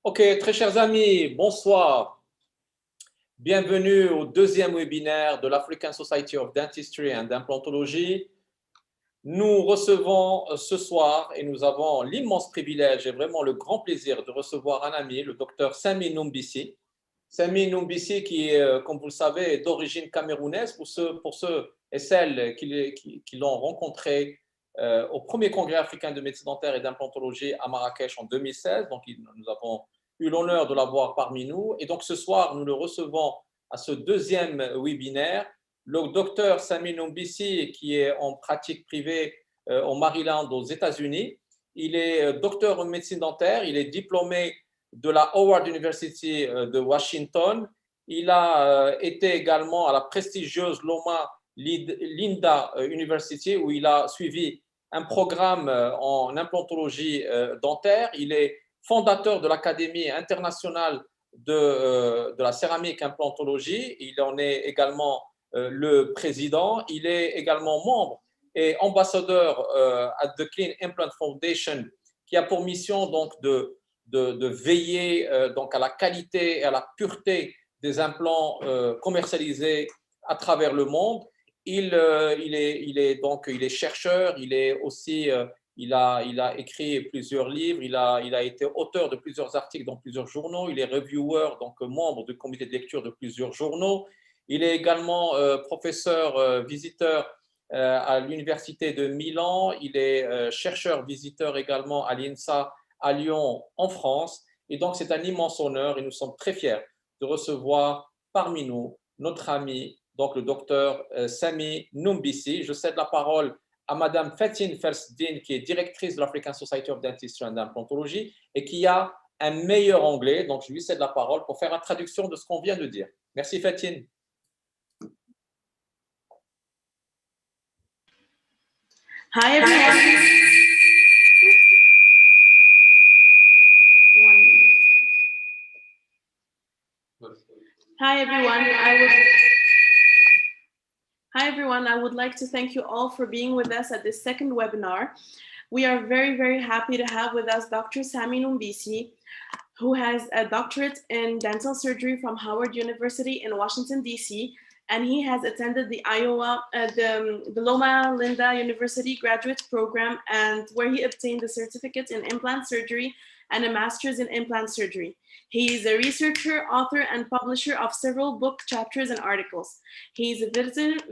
Ok, très chers amis, bonsoir. Bienvenue au deuxième webinaire de l'African Society of Dentistry and Implantology. Nous recevons ce soir, et nous avons l'immense privilège et vraiment le grand plaisir de recevoir un ami, le docteur Sammy Noumbissi. Sammy Noumbissi qui, comme vous le savez, est d'origine camerounaise pour ceux et celles qui l'ont rencontré au premier congrès africain de médecine dentaire et d'implantologie à Marrakech en 2016. Donc, nous avons eu l'honneur de l'avoir parmi nous. Et donc, ce soir, nous le recevons à ce deuxième webinaire. Le docteur Sammy Noumbissi, qui est en pratique privée au Maryland, aux États-Unis. Il est docteur en médecine dentaire. Il est diplômé de la Howard University de Washington. Il a été également à la prestigieuse Loma Linda University où il a suivi un programme en implantologie dentaire. Il est fondateur de l'Académie internationale de la céramique implantologie. Il en est également le président. Il est également membre et ambassadeur à The Clean Implant Foundation qui a pour mission donc de veiller donc à la qualité et à la pureté des implants commercialisés à travers le monde. Il est chercheur, il est aussi il a écrit plusieurs livres, il a été auteur de plusieurs articles dans plusieurs journaux, il est reviewer, donc membre du comité de lecture de plusieurs journaux. Il est également professeur visiteur à l'Université de Milan. Il est chercheur visiteur également à l'INSA à Lyon en France. Et donc, c'est un immense honneur et nous sommes très fiers de recevoir parmi nous notre ami, donc le docteur Sammy Noumbissi. Je cède la parole à Madame Fatin Fersdin, qui est directrice de l'African Society of Dentistry and Implantology et qui a un meilleur anglais. Donc, je lui cède la parole pour faire la traduction de ce qu'on vient de dire. Merci Fatin. Hi everyone. Hi everyone. I would like to thank you all for being with us at this second webinar. We are very, very happy to have with us Dr. Sammy Noumbissi, who has a doctorate in dental surgery from Howard University in Washington, D.C., and he has attended the Loma Linda University graduate program, and where he obtained a certificate in implant surgery and a master's in implant surgery. He is a researcher, author, and publisher of several book chapters and articles. He is a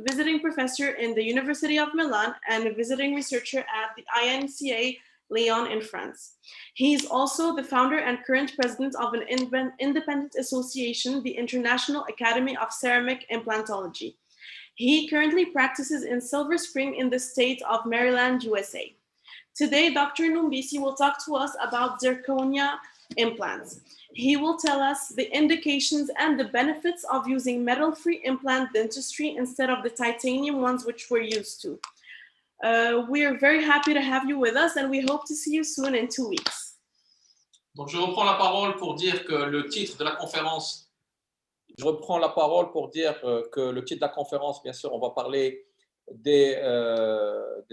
visiting professor in the University of Milan and a visiting researcher at the INSA Lyon in France. He is also the founder and current president of an independent association, the International Academy of Ceramic Implantology. He currently practices in Silver Spring in the state of Maryland, USA. Today, Dr. Noumbissi will talk to us about zirconia implants. He will tell us the indications and the benefits of using metal-free implant dentistry instead of the titanium ones which we're used to. We are very happy to have you with us and we hope to see you soon in 2 weeks. Donc, je reprends la parole pour dire que le titre de la conférence, bien sûr, on va parler des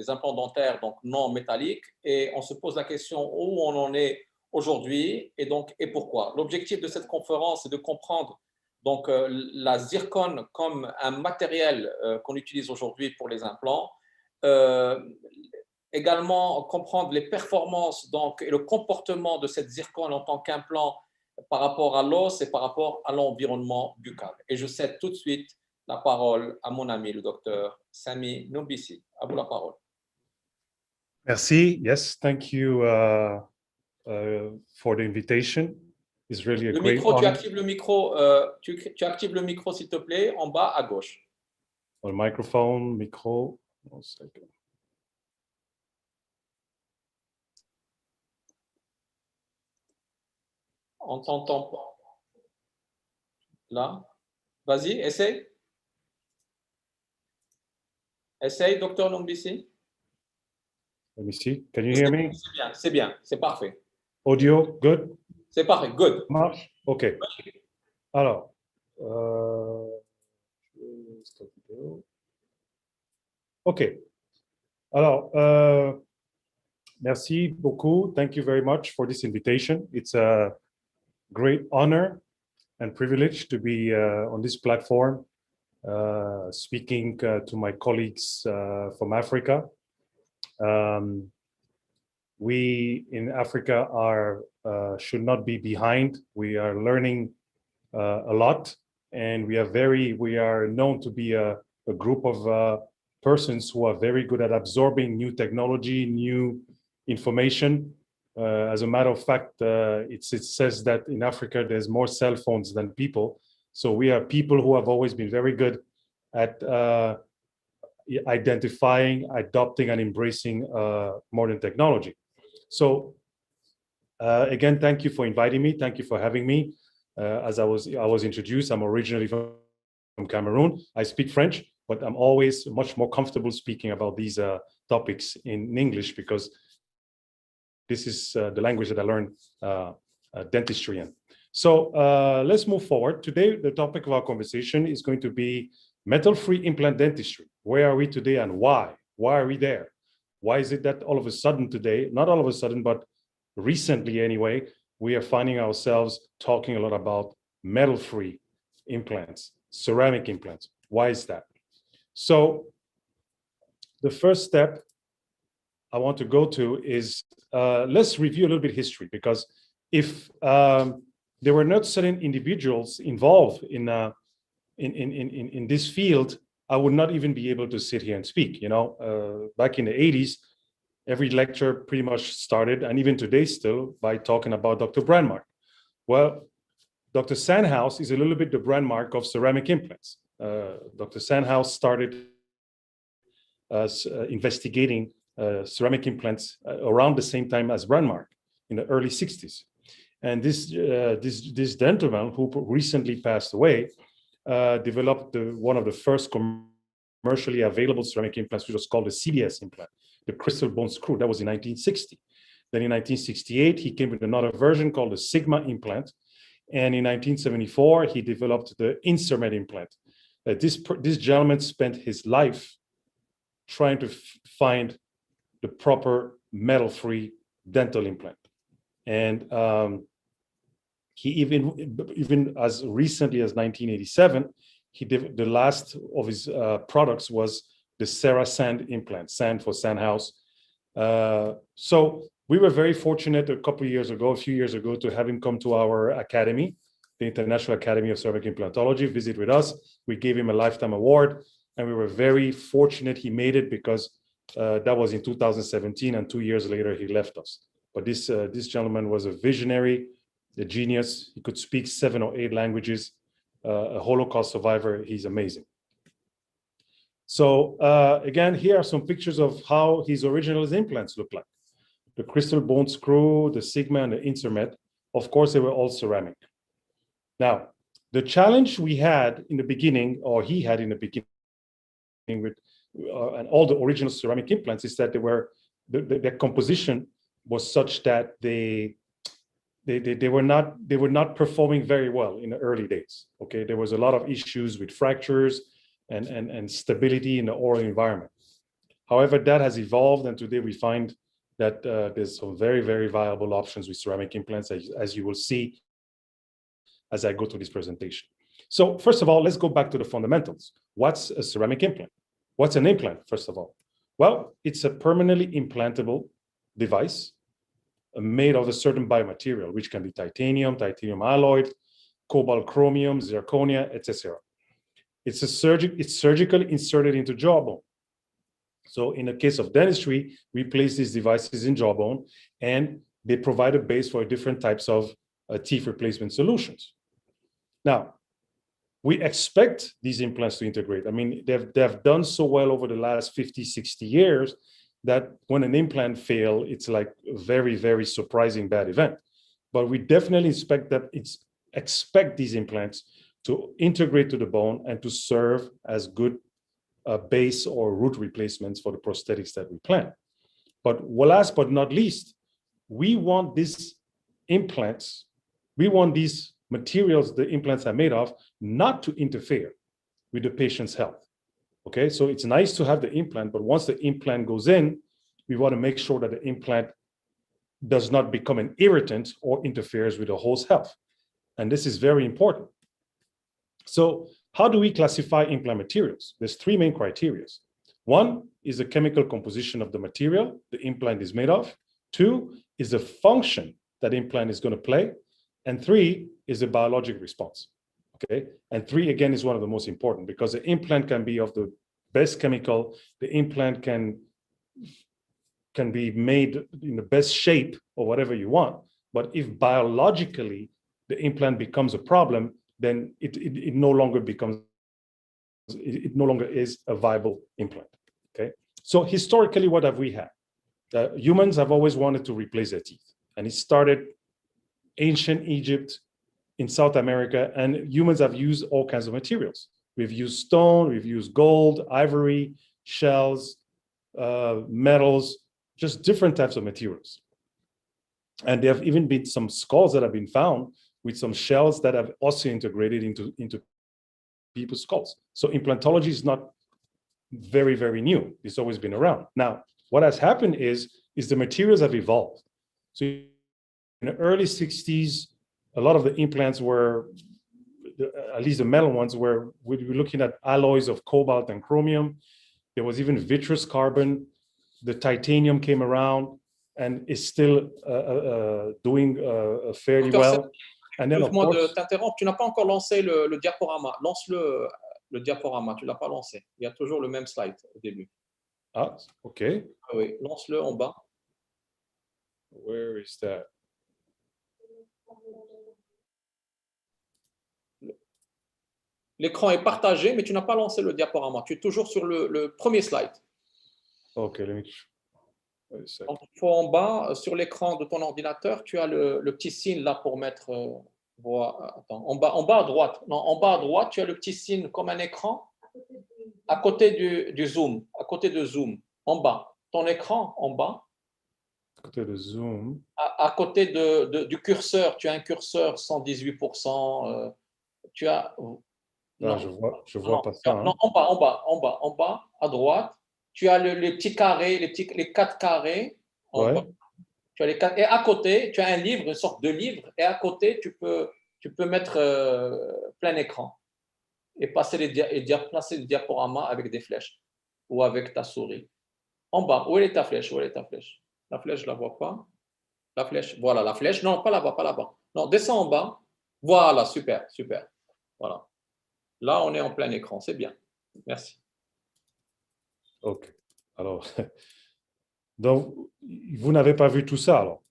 implants dentaires donc non métalliques et on se pose la question où on en est aujourd'hui et pourquoi. L'objectif de cette conférence est de comprendre donc la zircone comme un matériel qu'on utilise aujourd'hui pour les implants. Également comprendre les performances donc, et le comportement de cette zircone en tant qu'implant par rapport à l'os et par rapport à l'environnement buccal. Et je cède tout de suite la parole à mon ami, le docteur Sammy Noumbissi. À vous la parole. Merci. Yes, thank you for the invitation. It's really a great honor. Tu actives le micro, s'il te plaît, en bas à gauche. Le microphone, micro. 1 second. On t'entend pas. Là. Vas-y, essaye. Essaye, docteur Noumbissi. Let me see. Can you hear me? C'est bien, c'est parfait. Audio, good? C'est parfait, good. Marche? OK. Alors, OK. Alors, merci beaucoup. Thank you very much for this invitation. It's a great honor and privilege to be on this platform, speaking to my colleagues from Africa. We in Africa should not be behind. We are learning a lot, and we are known to be a group of persons who are very good at absorbing new technology, new information. As a matter of fact, it says that in Africa there's more cell phones than people. So we are people who have always been very good at identifying, adopting, and embracing modern technology. So again, thank you for inviting me. Thank you for having me. As I was introduced, I'm originally from Cameroon. I speak French, but I'm always much more comfortable speaking about these topics in English because this is the language that I learned dentistry in. So let's move forward. Today, the topic of our conversation is going to be metal-free implant dentistry. Where are we today and why? Why are we there? Why is it that all of a sudden today, not all of a sudden, but recently anyway, we are finding ourselves talking a lot about metal-free implants, ceramic implants. Why is that? So the first step I want to go to is let's review a little bit history, because if there were not certain individuals involved in this field, I would not even be able to sit here and speak. You know, back in the 80s, every lecture pretty much started, and even today still, by talking about Dr. Brandmark. Well, Dr. Sandhouse is a little bit the Brandmark of ceramic implants. Dr. Sandhouse started investigating ceramic implants around the same time as Brandmark in the early 60s. And this gentleman, who recently passed away, developed one of the first commercially available ceramic implants, which was called the CBS implant, the crystal bone screw. That was in 1960. Then in 1968, he came with another version called the Sigma implant. And in 1974, he developed the INSA implant. This gentleman spent his life trying to find the proper metal-free dental implant. And he even as recently as 1987, the last of his products was the Serra Sand implant, Sand for Sandhouse. So we were very fortunate a few years ago, to have him come to our academy, the International Academy of Ceramic Implantology, visit with us. We gave him a lifetime award, and we were very fortunate he made it, because that was in 2017, and 2 years later he left us. But this gentleman was a visionary, a genius. He could speak 7 or 8 languages, a Holocaust survivor. He's amazing. So again, here are some pictures of how his original implants look like. The crystal bone screw, the Sigma, and the Insermet. Of course, they were all ceramic. Now, the challenge we had in the beginning, or he had in the beginning with and all the original ceramic implants, is that their composition was such that they were not performing very well in the early days. Okay, there was a lot of issues with fractures and stability in the oral environment. However, that has evolved, and today we find that there's some very, very viable options with ceramic implants, as you will see as I go through this presentation. So first of all, let's go back to the fundamentals. What's a ceramic implant? What's an implant, first of all? Well, it's a permanently implantable device made of a certain biomaterial, which can be titanium, titanium alloy, cobalt chromium, zirconia, etc. It's surgically inserted into jawbone. So in the case of dentistry, we place these devices in jawbone, and they provide a base for different types of teeth replacement solutions. Now, we expect these implants to integrate. I mean, they've done so well over the last 50, 60 years that when an implant fails, it's like a very, very surprising bad event. But we definitely expect these implants to integrate to the bone and to serve as good base or root replacements for the prosthetics that we plan. But last but not least, we want these implants, we want these materials the implants are made of not to interfere with the patient's health. Okay, so it's nice to have the implant, but once the implant goes in, we want to make sure that the implant does not become an irritant or interferes with the host's health. And this is very important. So how do we classify implant materials? There's three main criteria. One is the chemical composition of the material the implant is made of. Two is the function that implant is going to play. And three is the biologic response. Okay. And three, again, is one of the most important because the implant can be of the best chemical. The implant can be made in the best shape or whatever you want. But if biologically the implant becomes a problem, then it no longer becomes, it no longer is a viable implant. Okay. So historically, what have we had? Humans have always wanted to replace their teeth. And it started ancient Egypt, in South America, and humans have used all kinds of materials. We've used stone, we've used gold, ivory, shells, metals, just different types of materials. And there have even been some skulls that have been found with some shells that have also integrated into people's skulls. So implantology is not very, very new. It's always been around. Now, what has happened is the materials have evolved. So in the early 60s, a lot of the implants were, at least the metal ones, we were looking at alloys of cobalt and chromium. There was even vitreous carbon. The titanium came around and is still doing fairly well. And then, of course, de t'interrompre, tu n'as pas encore lancé le diaporama. Lance le diaporama, tu ne l'as pas lancé. Il y a toujours le même slide au début. Ah, OK. Ah oui, lance-le en bas. Where is that? L'écran est partagé, mais tu n'as pas lancé le diaporama. Tu es toujours sur le premier slide. OK, let me... Donc, il faut en bas, sur l'écran de ton ordinateur, tu as le petit signe là pour mettre... attends, en bas à droite. Non, en bas à droite, tu as le petit signe comme un écran à côté du zoom. À côté de zoom, en bas. Ton écran, en bas. À côté de zoom. À côté du curseur, tu as un curseur 118%. Tu as... Non, je vois pas ça. Non, en bas, à droite, tu as les petits carrés, les 4 carrés. En bas. Tu as les 4, et à côté, tu as un livre, une sorte de livre, et à côté, tu peux mettre plein écran et placer le diaporama avec des flèches ou avec ta souris. En bas, où est ta flèche? Où est ta flèche? La flèche, je ne la vois pas. La flèche, voilà, la flèche. Non, pas là-bas, pas là-bas. Non, descends en bas. Voilà, super, super. Voilà. Là, on est en plein écran, c'est bien. Merci. OK. Alors, donc, vous n'avez pas vu tout ça, alors?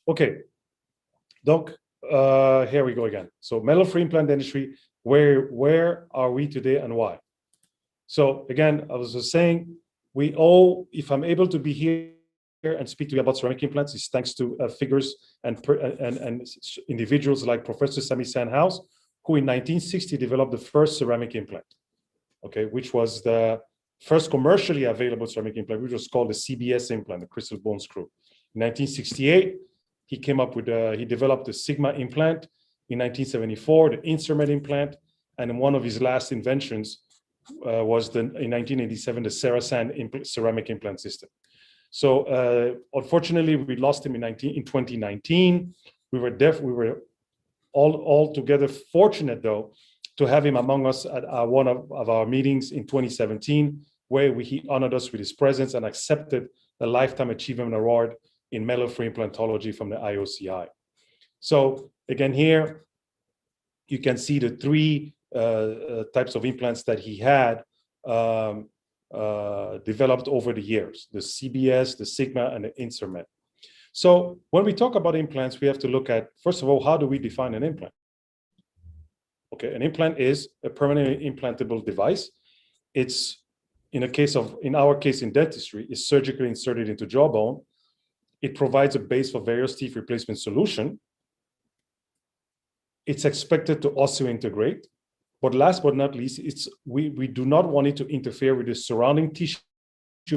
OK. Donc, here we go again. So, metal-free implant dentistry, where are we today and why? So, again, I was just saying, we all, if I'm able to be here and speak to you about ceramic implants, is thanks to figures and individuals like Professor Sammy Noumbissi, who in 1960 developed the first ceramic implant, okay, which was the first commercially available ceramic implant, which was called the CBS implant, the crystal bone screw. In 1968, he came up with, he developed the Sigma implant. In 1974, the INSA implant, and one of his last inventions was in 1987, the Sarasan ceramic implant system. So unfortunately, we lost him in 2019. We were all together fortunate, though, to have him among us at one of our meetings in 2017, where he honored us with his presence and accepted the Lifetime Achievement Award in metal-free implantology from the IOCI. So again, here you can see the three types of implants that he had developed over the years: the CBS, the Sigma, and the INSA. So when we talk about implants, we have to look at, first of all, how do we define an implant? Okay, an implant is a permanently implantable device. It's, in our case in dentistry, is surgically inserted into jawbone. It provides a base for various teeth replacement solution. It's expected to osseointegrate. But last but not least, we do not want it to interfere with the surrounding tissue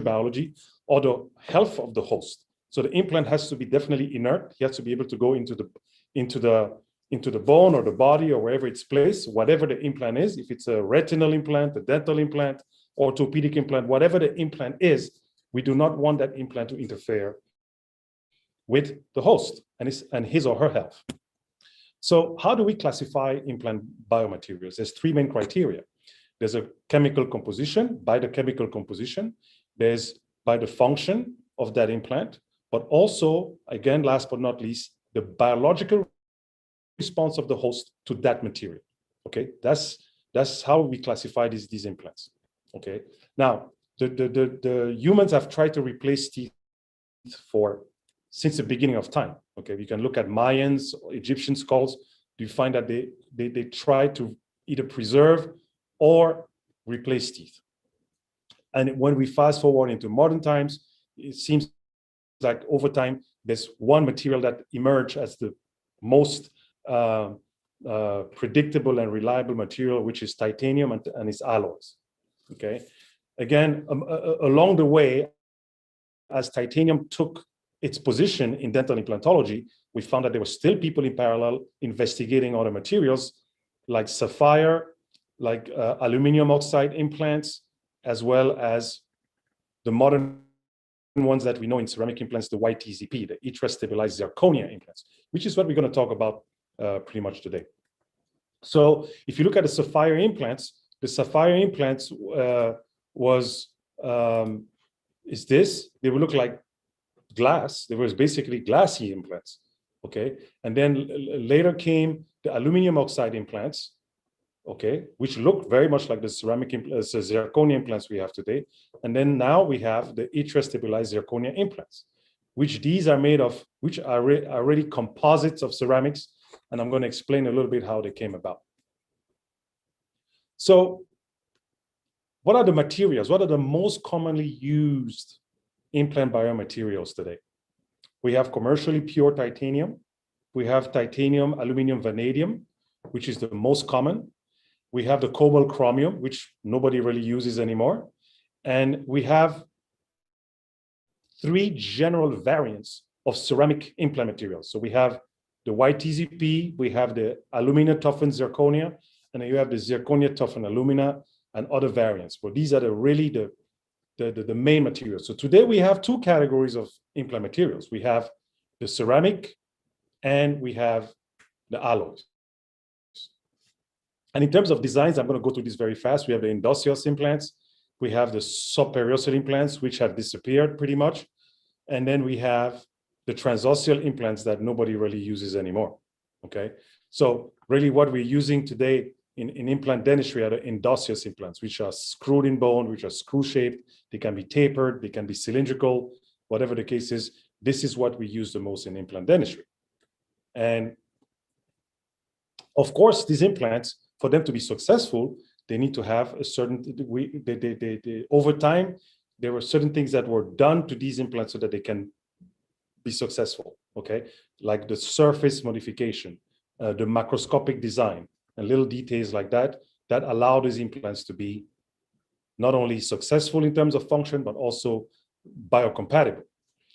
biology or the health of the host. So the implant has to be definitely inert. He has to be able to go into the bone or the body or wherever it's placed, whatever the implant is. If it's a retinal implant, a dental implant, orthopedic implant, whatever the implant is, we do not want that implant to interfere with the host and his or her health. So how do we classify implant biomaterials? There's three main criteria. There's a chemical composition, by the chemical composition. There's by the function of that implant, but also, again, last but not least, the biological response of the host to that material. Okay, that's how we classify these implants. Okay, now the humans have tried to replace teeth since the beginning of time. Okay, you can look at Mayans, Egyptian skulls. You find that they try to either preserve or replace teeth. And when we fast forward into modern times, it seems like over time there's one material that emerged as the most predictable and reliable material, which is titanium and its alloys. Okay, again, along the way, as titanium took its position in dental implantology, we found that there were still people in parallel investigating other materials like sapphire, like aluminum oxide implants, as well as the modern ones that we know in ceramic implants, the YTZP, the yttrium-stabilized zirconia implants, which is what we're going to talk about pretty much today. So if you look at the sapphire implants they would look like glass. They were basically glassy implants, okay? And then later came the aluminum oxide implants, okay, which look very much like the ceramic zirconia implants we have today. And then now we have the yttrium-stabilized zirconia implants, which these are made of, which are already composites of ceramics. And I'm going to explain a little bit how they came about. So what are the materials? What are the most commonly used implant biomaterials today? We have commercially pure titanium. We have titanium, aluminum, vanadium, which is the most common. We have the cobalt chromium, which nobody really uses anymore. And we have three general variants of ceramic implant materials. So we have the YTZP, we have the alumina toughened zirconia, and then you have the zirconia toughened alumina and other variants. But these are the main materials. So today we have two categories of implant materials. We have the ceramic and we have the alloys. And in terms of designs, I'm going to go through this very fast. We have the endossious implants. We have the subperiosteal implants, which have disappeared pretty much. And then we have the transosseal implants that nobody really uses anymore, okay? So really what we're using today in implant dentistry are the endossious implants, which are screwed in bone, which are screw-shaped. They can be tapered, they can be cylindrical, whatever the case is. This is what we use the most in implant dentistry. And of course, these implants, for them to be successful, they need to have a certain, over time, there were certain things that were done to these implants so that they can be successful, okay? Like the surface modification, the macroscopic design, and little details like that, that allow these implants to be not only successful in terms of function, but also biocompatible.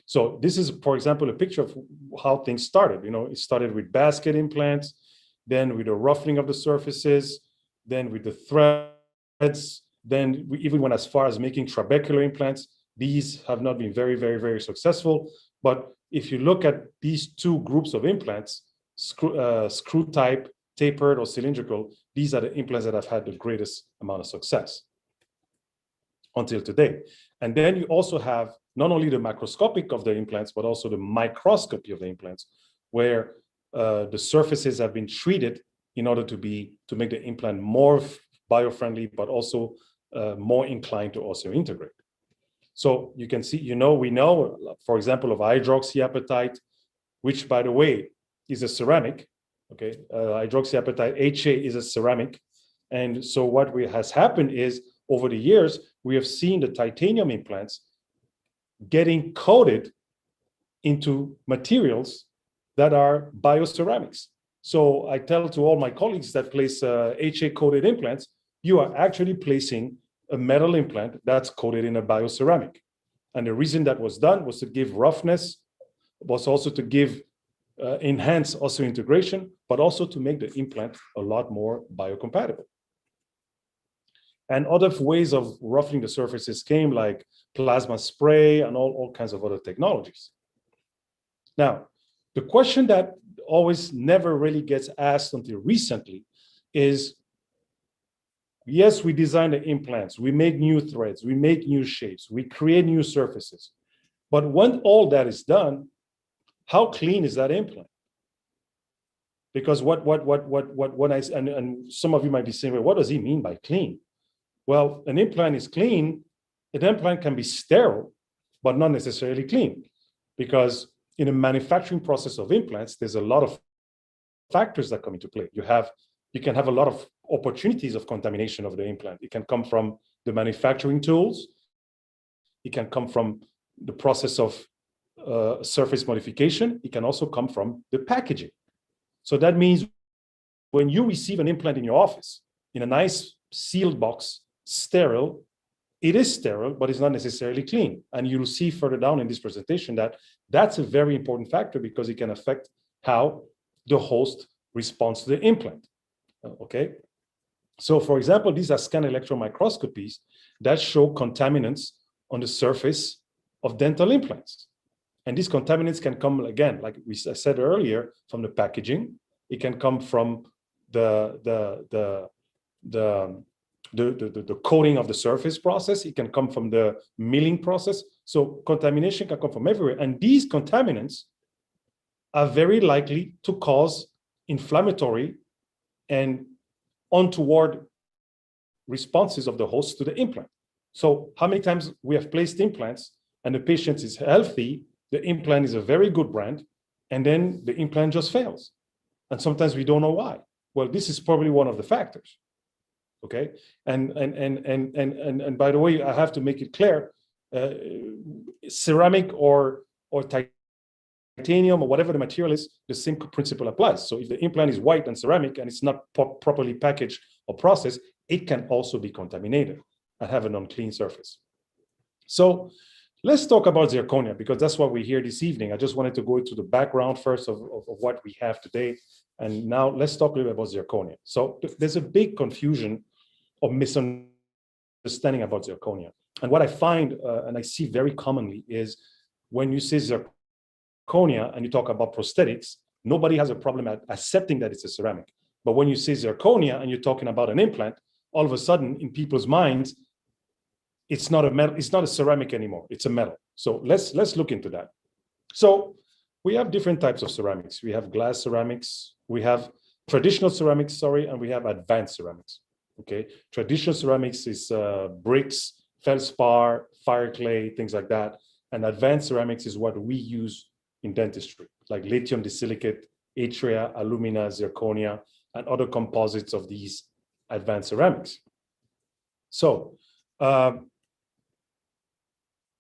So this is, for example, a picture of how things started. You know, it started with basket implants, then with the roughening of the surfaces, then with the threads, then we even went as far as making trabecular implants. These have not been very, very, very successful. But if you look at these two groups of implants, screw type, tapered or cylindrical, these are the implants that have had the greatest amount of success until today. And then you also have not only the macroscopic of the implants, but also the microscopy of the implants, where the surfaces have been treated in order to make the implant more bio-friendly, but also more inclined to osseointegrate. So you can see, we know, for example, of hydroxyapatite, which, by the way, is a ceramic. Okay, hydroxyapatite, HA, is a ceramic. And so what has happened is, over the years, we have seen the titanium implants getting coated into materials that are bioceramics. So I tell to all my colleagues that place HA-coated implants, you are actually placing a metal implant that's coated in a bioceramic. And the reason that was done was to give roughness, was also to give enhance osseointegration, but also to make the implant a lot more biocompatible. And other ways of roughening the surfaces came, like plasma spray and all kinds of other technologies. Now, the question that always never really gets asked until recently is, yes, we design the implants, we make new threads, we make new shapes, we create new surfaces. But when all that is done, how clean is that implant? Because and some of you might be saying, well, what does he mean by clean? Well, an implant is clean. An implant can be sterile, but not necessarily clean. Because in a manufacturing process of implants, there's a lot of factors that come into play. You can have a lot of opportunities of contamination of the implant. It can come from the manufacturing tools. It can come from the process of surface modification. It can also come from the packaging. So that means when you receive an implant in your office, in a nice sealed box, sterile, it is sterile, but it's not necessarily clean. And you'll see further down in this presentation that that's a very important factor because it can affect how the host responds to the implant. Okay. So for example, these are scan electron microscopies that show contaminants on the surface of dental implants. And these contaminants can come, again, like I said earlier, from the packaging. It can come from the coating of the surface process. It can come from the milling process. So contamination can come from everywhere. And these contaminants are very likely to cause inflammatory and untoward responses of the host to the implant. So how many times we have placed implants and the patient is healthy, the implant is a very good brand, and then the implant just fails. And sometimes we don't know why. Well, this is probably one of the factors. Okay. And by the way, I have to make it clear, ceramic or titanium or whatever the material is, the same principle applies. So if the implant is white and ceramic and it's not properly packaged or processed, it can also be contaminated and have an unclean surface. So let's talk about zirconia, because that's what we're here this evening. I just wanted to go into the background first of what we have today. And now let's talk a little bit about zirconia. So there's a big confusion or misunderstanding about zirconia. And what I find, and I see very commonly, is when you say zirconia and you talk about prosthetics, nobody has a problem at accepting that it's a ceramic. But when you say zirconia and you're talking about an implant, all of a sudden in people's minds, it's not a metal, it's not a ceramic anymore, it's a metal. So let's look into that. So we have different types of ceramics. We have glass ceramics, we have traditional ceramics, and we have advanced ceramics. Okay, traditional ceramics is bricks, feldspar, fire clay, things like that. And advanced ceramics is what we use in dentistry, like lithium disilicate, yttria, alumina, zirconia, and other composites of these advanced ceramics. So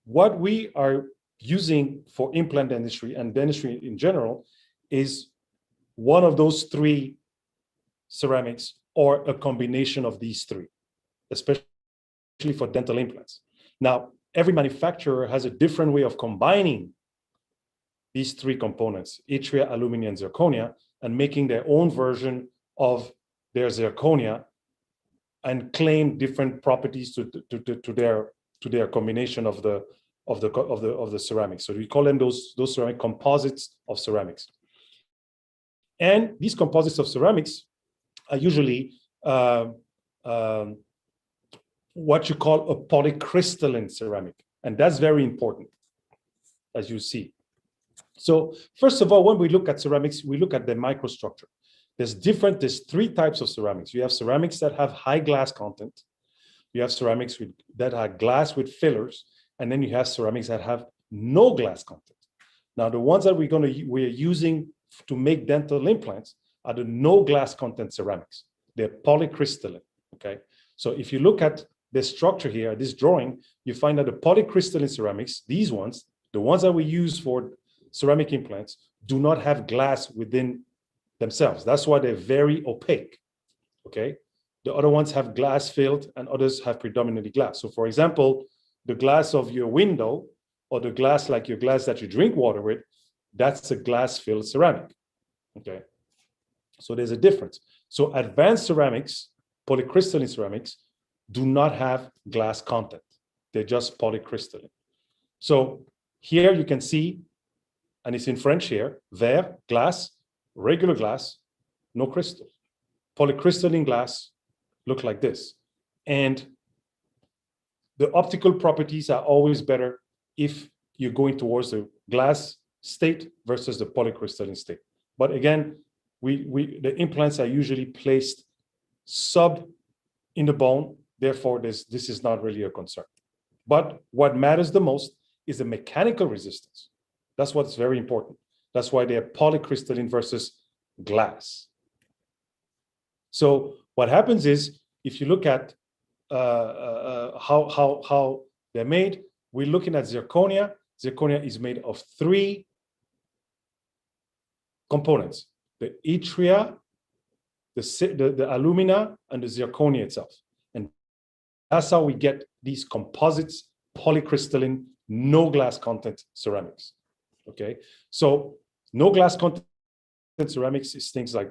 what we are using for implant dentistry and dentistry in general is one of those three ceramics or a combination of these three, especially for dental implants. Now, every manufacturer has a different way of combining these three components, yttria, alumina, and zirconia, and making their own version of their zirconia and claim different properties to their combination of the ceramics. So we call them those ceramic composites of ceramics. And these composites of ceramics are usually what you call a polycrystalline ceramic. And that's very important, as you see. So first of all, when we look at ceramics, we look at the microstructure. There's three types of ceramics. You have ceramics that have high glass content. You have ceramics that are glass with fillers. And then you have ceramics that have no glass content. Now, the ones that we're using to make dental implants are the no glass content ceramics. They're polycrystalline, okay? So if you look at the structure here, this drawing, you find that the polycrystalline ceramics, these ones, the ones that we use for ceramic implants, do not have glass within themselves. That's why they're very opaque, okay? The other ones have glass filled and others have predominantly glass. So for example, the glass of your window or the glass like your glass that you drink water with, that's a glass filled ceramic, okay? So there's a difference. So advanced ceramics, polycrystalline ceramics, do not have glass content. They're just polycrystalline. So here you can see, and it's in French here, verre, glass, regular glass, no crystal. Polycrystalline glass look like this. And the optical properties are always better if you're going towards the glass state versus the polycrystalline state. But again, the implants are usually placed sub in the bone. Therefore, this is not really a concern. But what matters the most is the mechanical resistance. That's what's very important. That's why they're polycrystalline versus glass. So what happens is, if you look at how they're made, we're looking at zirconia. Zirconia is made of 3 components: the yttria, the alumina, and the zirconia itself. And that's how we get these composites, polycrystalline, no glass content ceramics. Okay, so no glass content ceramics is things like,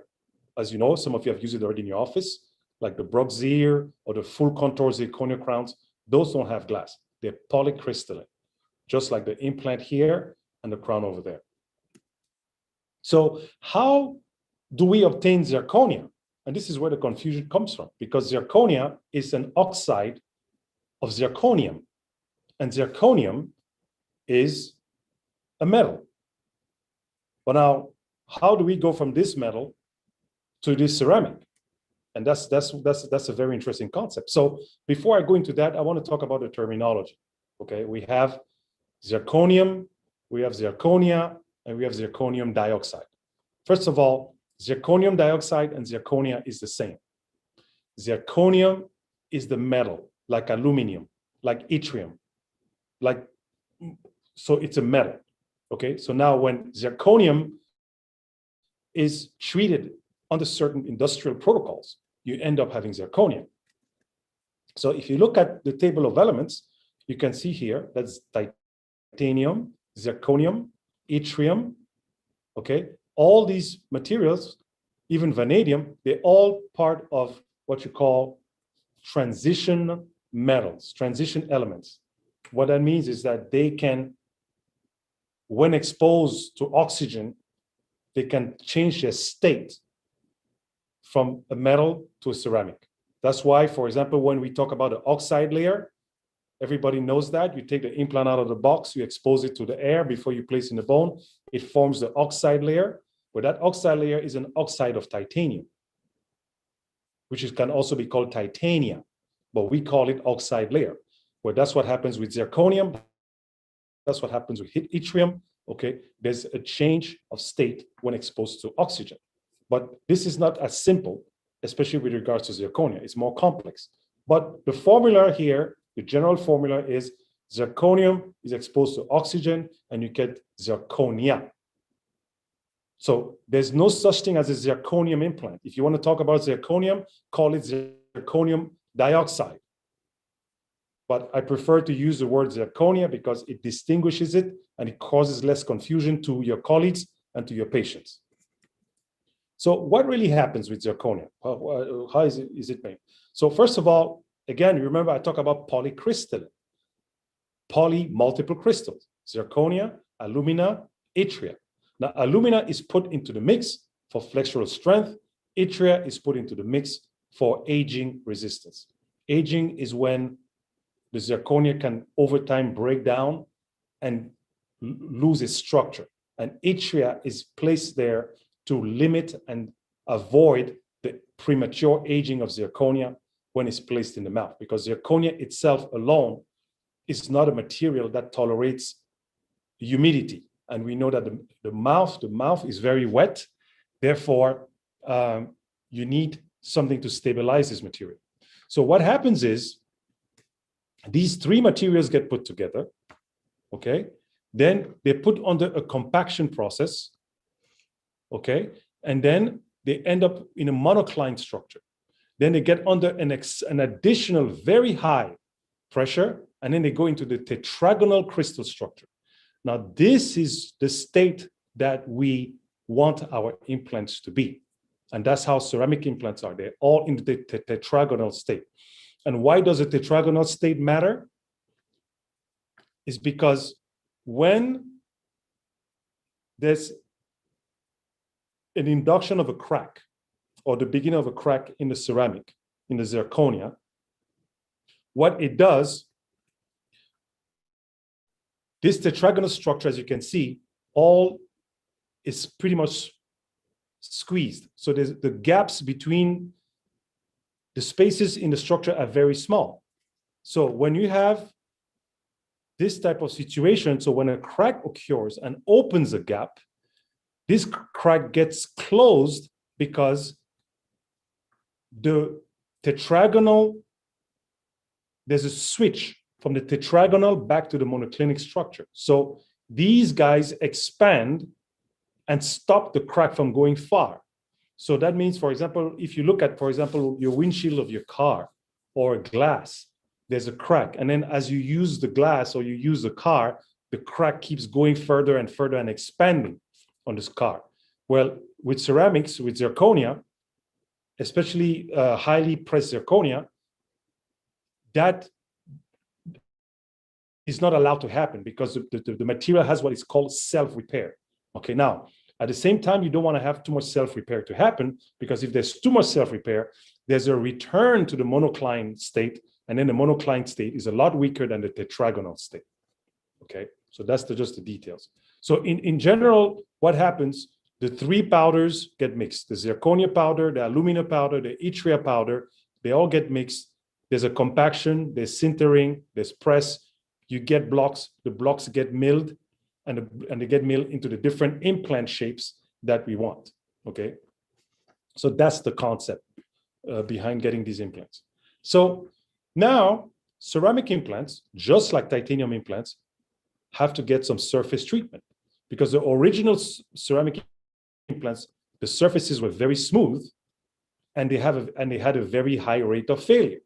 as you know, some of you have used it already in your office, like the Broxir or the full contour zirconia crowns. Those don't have glass. They're polycrystalline, just like the implant here and the crown over there. So how do we obtain zirconia? And this is where the confusion comes from, because zirconia is an oxide of zirconium, and zirconium is a metal. But now, how do we go from this metal to this ceramic? And that's a very interesting concept. So before I go into that, I want to talk about the terminology. Okay, we have zirconium, we have zirconia, and we have zirconium dioxide. First of all, zirconium dioxide and zirconia is the same. Zirconium is the metal, like aluminum, like yttrium, so it's a metal. Okay, so now when zirconium is treated under certain industrial protocols, you end up having zirconia. So if you look at the table of elements, you can see here that's titanium, zirconium, yttrium. Okay, all these materials, even vanadium, they're all part of what you call transition metals, transition elements. What that means is that they can, when exposed to oxygen, they can change their state from a metal to a ceramic. That's why, for example, when we talk about the oxide layer, everybody knows that. You take the implant out of the box, you expose it to the air before you place it in the bone. It forms the oxide layer, but that oxide layer is an oxide of titanium, which can also be called titania, but we call it oxide layer. Well, that's what happens with zirconium. That's what happens with yttrium. Okay, there's a change of state when exposed to oxygen. But this is not as simple, especially with regards to zirconia. It's more complex. But the formula here, the general formula is zirconium is exposed to oxygen and you get zirconia. So there's no such thing as a zirconium implant. If you want to talk about zirconium, call it zirconium dioxide. But I prefer to use the word zirconia because it distinguishes it and it causes less confusion to your colleagues and to your patients. So what really happens with zirconia? How is it made? So first of all, again, remember I talk about polycrystalline. Multiple crystals, zirconia, alumina, yttria. Now, alumina is put into the mix for flexural strength. Yttria is put into the mix for aging resistance. Aging is when the zirconia can over time break down and lose its structure. And yttria is placed there to limit and avoid the premature aging of zirconia when it's placed in the mouth, because zirconia itself alone is not a material that tolerates humidity. And we know that the mouth is very wet. Therefore, you need something to stabilize this material. So what happens is these 3 materials get put together, okay? Then they're put under a compaction process, okay? And then they end up in a monocline structure. Then they get under an additional very high pressure, and then they go into the tetragonal crystal structure. Now, this is the state that we want our implants to be. And that's how ceramic implants are. They're all in the tetragonal state. And why does the tetragonal state matter? Is because when there's an induction of a crack or the beginning of a crack in the ceramic, in the zirconia, what it does, this tetragonal structure, as you can see, all is pretty much squeezed. So there's the gaps between the spaces in the structure are very small. So when you have this type of situation, so when a crack occurs and opens a gap, this crack gets closed because the tetragonal, there's a switch from the tetragonal back to the monoclinic structure. So these guys expand and stop the crack from going far. So that means, for example, if you look at, for example, your windshield of your car or a glass, there's a crack. And then as you use the glass or you use the car, the crack keeps going further and further and expanding on this car. Well, with ceramics, with zirconia, especially highly pressed zirconia, that is not allowed to happen because the material has what is called self-repair. Okay, now, at the same time, you don't want to have too much self-repair to happen, because if there's too much self-repair, there's a return to the monocline state, and then the monocline state is a lot weaker than the tetragonal state. Okay, so that's just the details. So in general, what happens, the three powders get mixed. The zirconia powder, the alumina powder, the yttria powder, they all get mixed. There's a compaction, there's sintering, there's press. You get blocks, the blocks get milled, and they get milled into the different implant shapes that we want, okay? So that's the concept behind getting these implants. So now, ceramic implants, just like titanium implants, have to get some surface treatment, because the original ceramic implants, the surfaces were very smooth, and they had a very high rate of failure,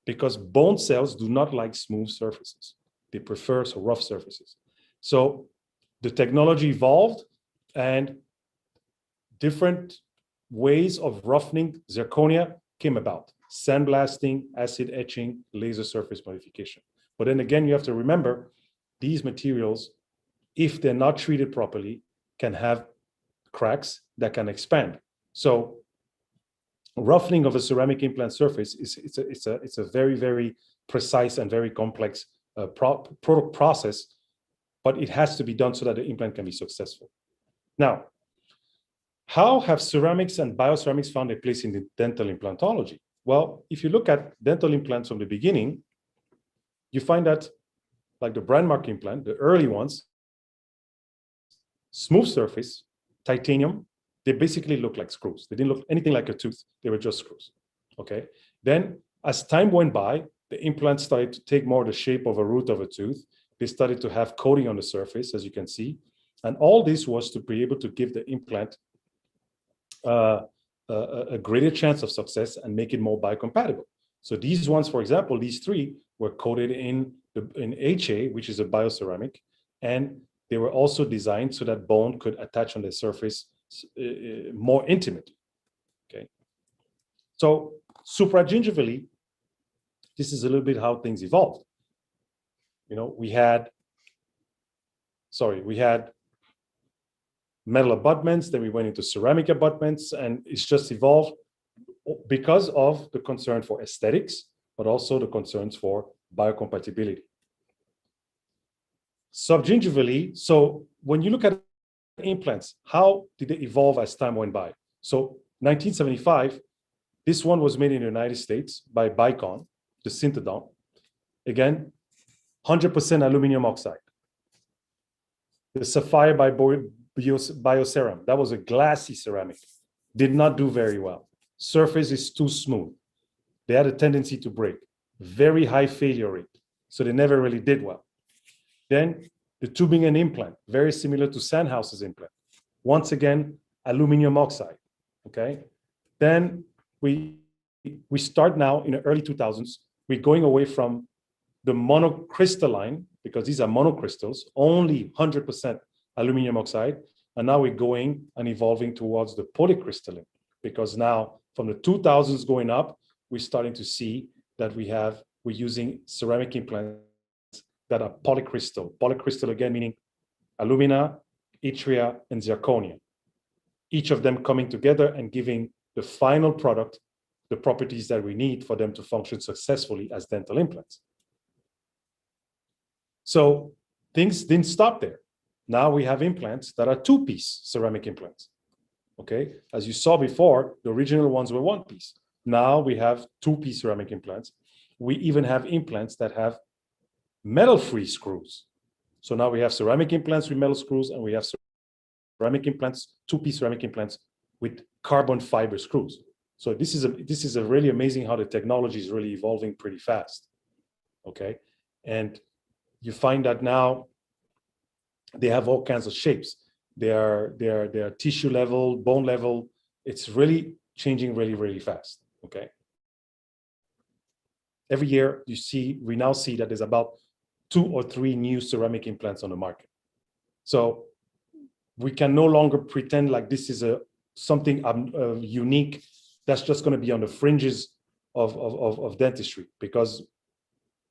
because bone cells do not like smooth surfaces. They prefer rough surfaces. So the technology evolved, and different ways of roughening zirconia came about. Sandblasting, acid etching, laser surface modification. But then again, you have to remember, these materials, if they're not treated properly, can have cracks that can expand. So roughening of a ceramic implant surface it's a very, very precise and very complex process, but it has to be done so that the implant can be successful. Now, how have ceramics and bioceramics found a place in the dental implantology? Well, if you look at dental implants from the beginning, you find that, like the Brandmark implant, the early ones, smooth surface, titanium, they basically look like screws. They didn't look anything like a tooth. They were just screws, okay? Then, as time went by, the implants started to take more the shape of a root of a tooth. They started to have coating on the surface, as you can see. And all this was to be able to give the implant a greater chance of success and make it more biocompatible. So these ones, for example, these three were coated in HA, which is a bioceramic, and they were also designed so that bone could attach on the surface more intimately, okay? So supragingivally, this is a little bit how things evolved. You know, we had metal abutments, then we went into ceramic abutments, and it's just evolved because of the concern for aesthetics, but also the concerns for biocompatibility. Subgingivally, so when you look at implants, how did they evolve as time went by? So 1975, this one was made in the United States by Bicon, the Synthodont. Again, 100% aluminum oxide. The Sapphire by Bioceram, that was a glassy ceramic. Did not do very well. Surface is too smooth. They had a tendency to break. Very high failure rate. So they never really did well. Then the Tübingen implant, very similar to Sandhausen's implant. Once again, aluminum oxide, okay? Then we start now in the early 2000s, we're going away from the monocrystalline, because these are monocrystals, only 100% aluminum oxide, and now we're going and evolving towards the polycrystalline, because now from the 2000s going up, we're starting to see that we're using ceramic implants that are polycrystal. Polycrystal, again, meaning alumina, yttria, and zirconia. Each of them coming together and giving the final product the properties that we need for them to function successfully as dental implants. So things didn't stop there. Now we have implants that are two-piece ceramic implants. Okay, as you saw before, the original ones were one-piece. Now we have two-piece ceramic implants. We even have implants that have metal-free screws. So now we have ceramic implants with metal screws, and we have ceramic implants, two-piece ceramic implants with carbon fiber screws. So this is a really amazing how the technology is really evolving pretty fast. Okay, and you find that now they have all kinds of shapes. They are tissue level, bone level. It's really changing really, really fast. Okay. Every year we now see that there's about 2 or 3 new ceramic implants on the market. So we can no longer pretend like this is something unique that's just going to be on the fringes of dentistry, because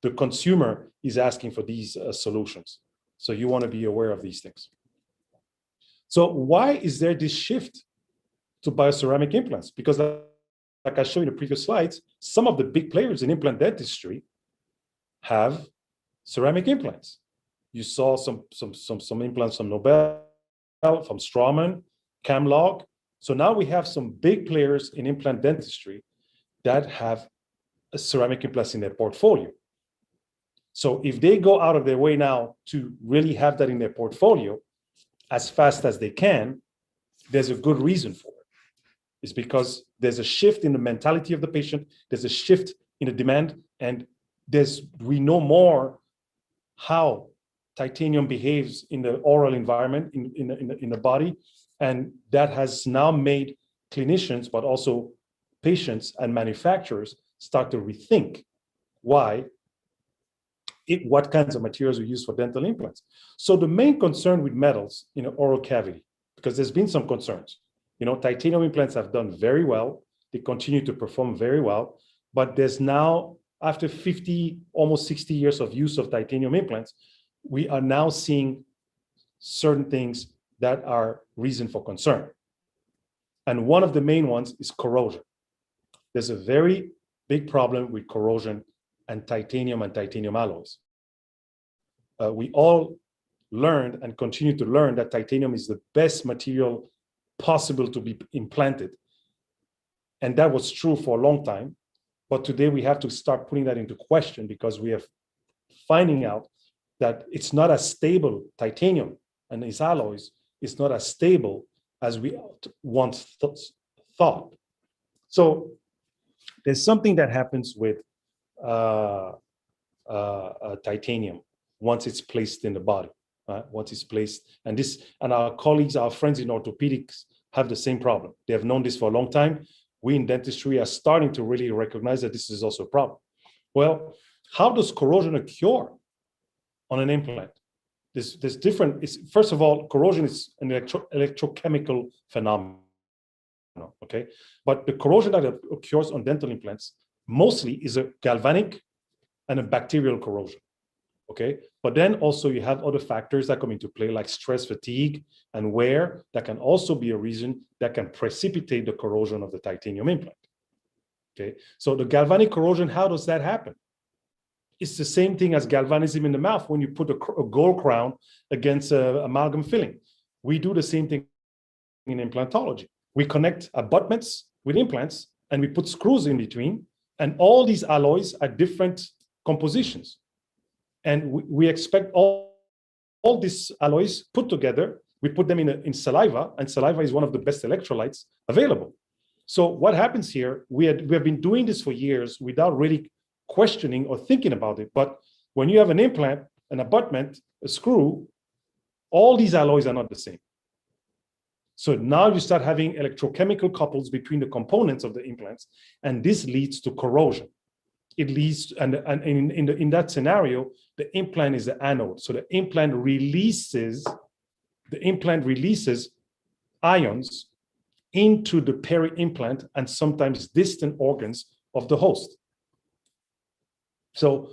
the consumer is asking for these solutions. So you want to be aware of these things. So why is there this shift to bioceramic implants? Because like I showed in the previous slides, some of the big players in implant dentistry have ceramic implants. You saw some implants from Nobel, from Straumann, Camlog. So now we have some big players in implant dentistry that have ceramic implants in their portfolio. So if they go out of their way now to really have that in their portfolio as fast as they can, there's a good reason for it. It's because there's a shift in the mentality of the patient, there's a shift in the demand, and we know more how titanium behaves in the oral environment, in the body, and that has now made clinicians, but also patients and manufacturers start to rethink what kinds of materials we use for dental implants. So the main concern with metals in an oral cavity, because there's been some concerns, titanium implants have done very well. They continue to perform very well, but there's now, after 50, almost 60 years of use of titanium implants, we are now seeing certain things that are reason for concern. And one of the main ones is corrosion. There's a very big problem with corrosion and titanium alloys. We all learned and continue to learn that titanium is the best material possible to be implanted. And that was true for a long time. But today we have to start putting that into question, because we are finding out that it's not as stable. Titanium and its alloys is not as stable as we once thought. So there's something that happens with titanium once it's placed in the body. Once it's placed, and our colleagues, our friends in orthopedics have the same problem. They have known this for a long time. We in dentistry are starting to really recognize that this is also a problem. Well, how does corrosion occur on an implant? There's different. First of all, corrosion is an electrochemical phenomenon. Okay, but the corrosion that occurs on dental implants mostly is a galvanic and a bacterial corrosion. Okay, but then also you have other factors that come into play, like stress, fatigue, and wear, that can also be a reason that can precipitate the corrosion of the titanium implant. Okay, so the galvanic corrosion, how does that happen? It's the same thing as galvanism in the mouth when you put a gold crown against amalgam filling. We do the same thing in implantology. We connect abutments with implants and we put screws in between, and all these alloys are different compositions. And we expect all these alloys put together, we put them in saliva, and saliva is one of the best electrolytes available. So what happens here, we have been doing this for years without really questioning or thinking about it. But when you have an implant, an abutment, a screw, all these alloys are not the same. So now you start having electrochemical couples between the components of the implants, and this leads to corrosion. It leads, and in that scenario, the implant is the anode. So the implant releases ions into the peri-implant and sometimes distant organs of the host. So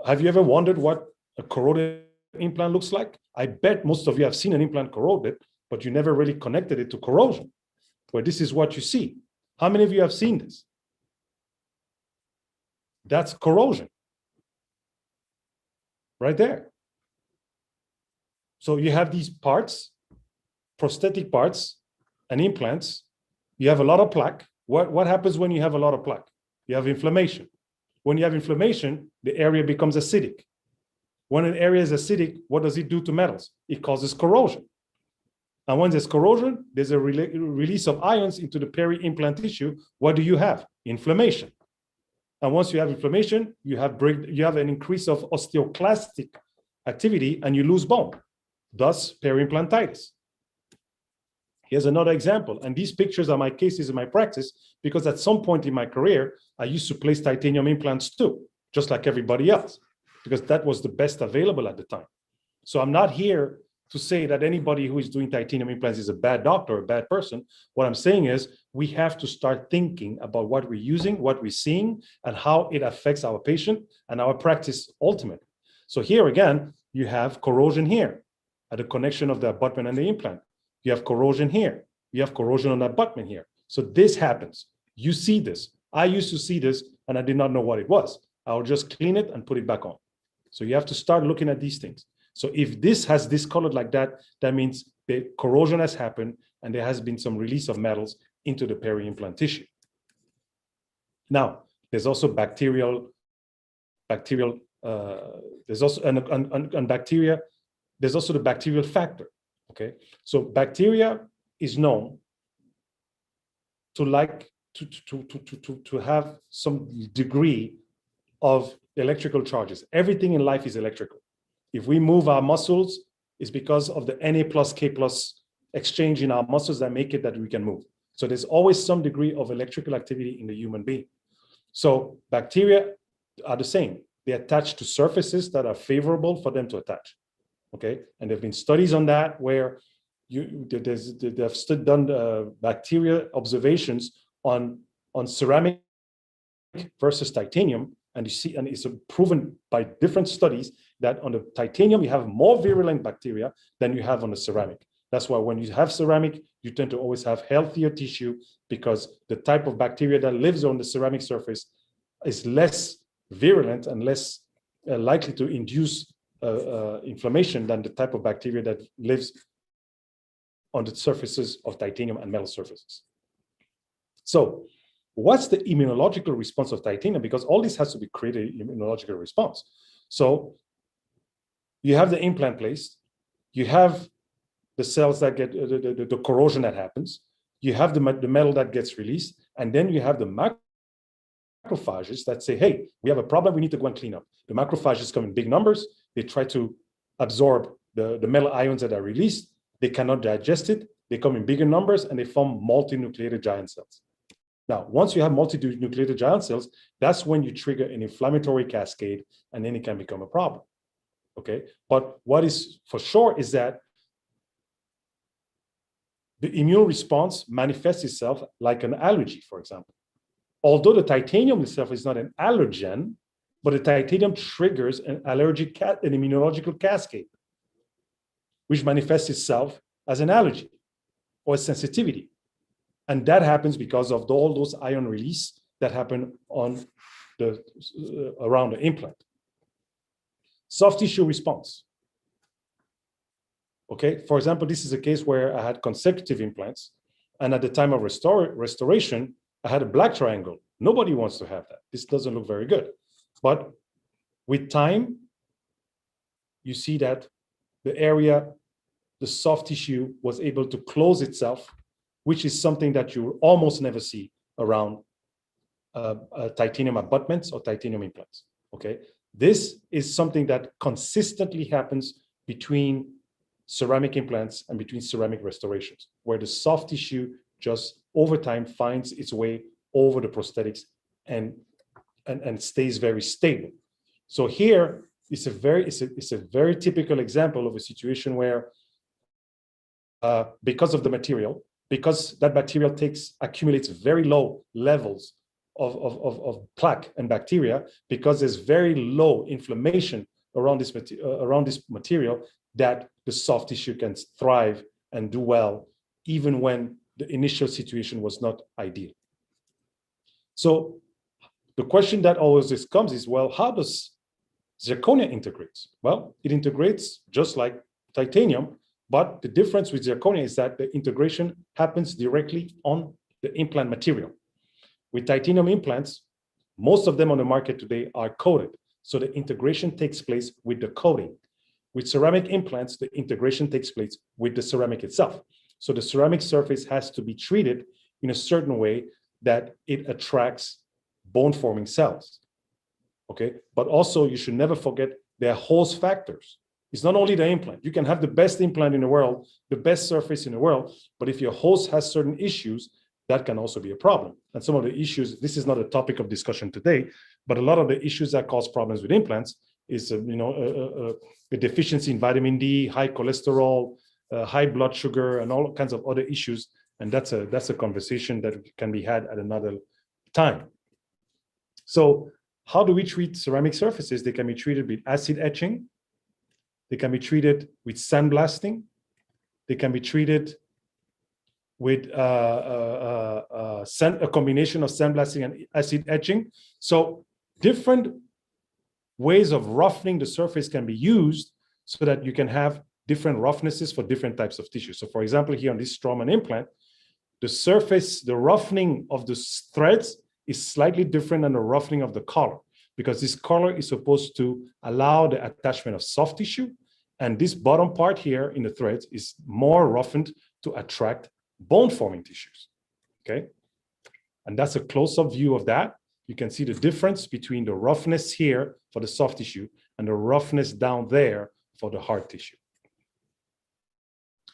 have you ever wondered what a corroded implant looks like? I bet most of you have seen an implant corroded, but you never really connected it to corrosion, where this is what you see. How many of you have seen this? That's corrosion right there. So you have these parts, prosthetic parts and implants. You have a lot of plaque. What happens when you have a lot of plaque? You have inflammation. When you have inflammation, the area becomes acidic. When an area is acidic, what does it do to metals? It causes corrosion. And when there's corrosion, there's a release of ions into the peri-implant tissue. What do you have? Inflammation. And once you have inflammation, you have an increase of osteoclastic activity and you lose bone, thus peri-implantitis. Here's another example. And these pictures are my cases in my practice because at some point in my career, I used to place titanium implants too, just like everybody else, because that was the best available at the time. So I'm not here to say that anybody who is doing titanium implants is a bad doctor or a bad person. What I'm saying is we have to start thinking about what we're using, what we're seeing, and how it affects our patient and our practice ultimately. So here again, you have corrosion here at the connection of the abutment and the implant. You have corrosion here. You have corrosion on the abutment here. So this happens. You see this. I used to see this and I did not know what it was. I'll just clean it and put it back on. So you have to start looking at these things. So if this has discolored like that, that means the corrosion has happened and there has been some release of metals into the peri-implant tissue. Now, there's also bacterial, there's also and bacteria, there's also the bacterial factor. Okay, so bacteria is known to have some degree of electrical charges. Everything in life is electrical. If we move our muscles, it's because of the Na plus K plus exchange in our muscles that make it that we can move. So there's always some degree of electrical activity in the human being. So bacteria are the same. They attach to surfaces that are favorable for them to attach. Okay, and there have been studies on that where they've done bacteria observations on ceramic versus titanium, and you see, and it's proven by different studies that on the titanium you have more virulent bacteria than you have on the ceramic. That's why when you have ceramic, you tend to always have healthier tissue because the type of bacteria that lives on the ceramic surface is less virulent and less likely to induce inflammation than the type of bacteria that lives on the surfaces of titanium and metal surfaces. So what's the immunological response of titanium? Because all this has to be created immunological response. So you have the implant placed, you have the cells that get the corrosion that happens, you have the metal that gets released, and then you have the macrophages that say, hey, we have a problem, we need to go and clean up. The macrophages come in big numbers, they try to absorb the metal ions that are released, they cannot digest it, they come in bigger numbers, and they form multinucleated giant cells. Now, once you have multinucleated giant cells, that's when you trigger an inflammatory cascade, and then it can become a problem. Okay, but what is for sure is that the immune response manifests itself like an allergy, for example. Although the titanium itself is not an allergen, but the titanium triggers an immunological cascade, which manifests itself as an allergy or a sensitivity. And that happens because of all those ion release that happen on the around the implant. Soft tissue response. Okay, for example, this is a case where I had consecutive implants, and at the time of restoration, I had a black triangle. Nobody wants to have that. This doesn't look very good. But with time, you see that the area, the soft tissue was able to close itself, which is something that you almost never see around titanium abutments or titanium implants. Okay, this is something that consistently happens between ceramic implants and between ceramic restorations, where the soft tissue just over time finds its way over the prosthetics and stays very stable. So here it's a very typical example of a situation where because of the material, because that material accumulates very low levels of plaque and bacteria because there's very low inflammation around this material that the soft tissue can thrive and do well, even when the initial situation was not ideal. So the question that always comes is, well, how does zirconia integrate? Well, it integrates just like titanium, but the difference with zirconia is that the integration happens directly on the implant material. With titanium implants, most of them on the market today are coated. So the integration takes place with the coating. With ceramic implants, the integration takes place with the ceramic itself. So the ceramic surface has to be treated in a certain way that it attracts bone-forming cells. Okay, but also you should never forget there are host factors. It's not only the implant. You can have the best implant in the world, the best surface in the world, but if your host has certain issues, that can also be a problem. And some of the issues, this is not a topic of discussion today, but a lot of the issues that cause problems with implants is, a deficiency in vitamin D, high cholesterol, high blood sugar, and all kinds of other issues. And that's a conversation that can be had at another time. So how do we treat ceramic surfaces? They can be treated with acid etching. They can be treated with sandblasting. They can be treated with a combination of sandblasting and acid etching. So different ways of roughening the surface can be used so that you can have different roughnesses for different types of tissue. So for example, here on this Straumann implant, the surface, the roughening of the threads is slightly different than the roughening of the collar, because this collar is supposed to allow the attachment of soft tissue. And this bottom part here in the threads is more roughened to attract bone-forming tissues, okay? And that's a close-up view of that. You can see the difference between the roughness here for the soft tissue and the roughness down there for the hard tissue.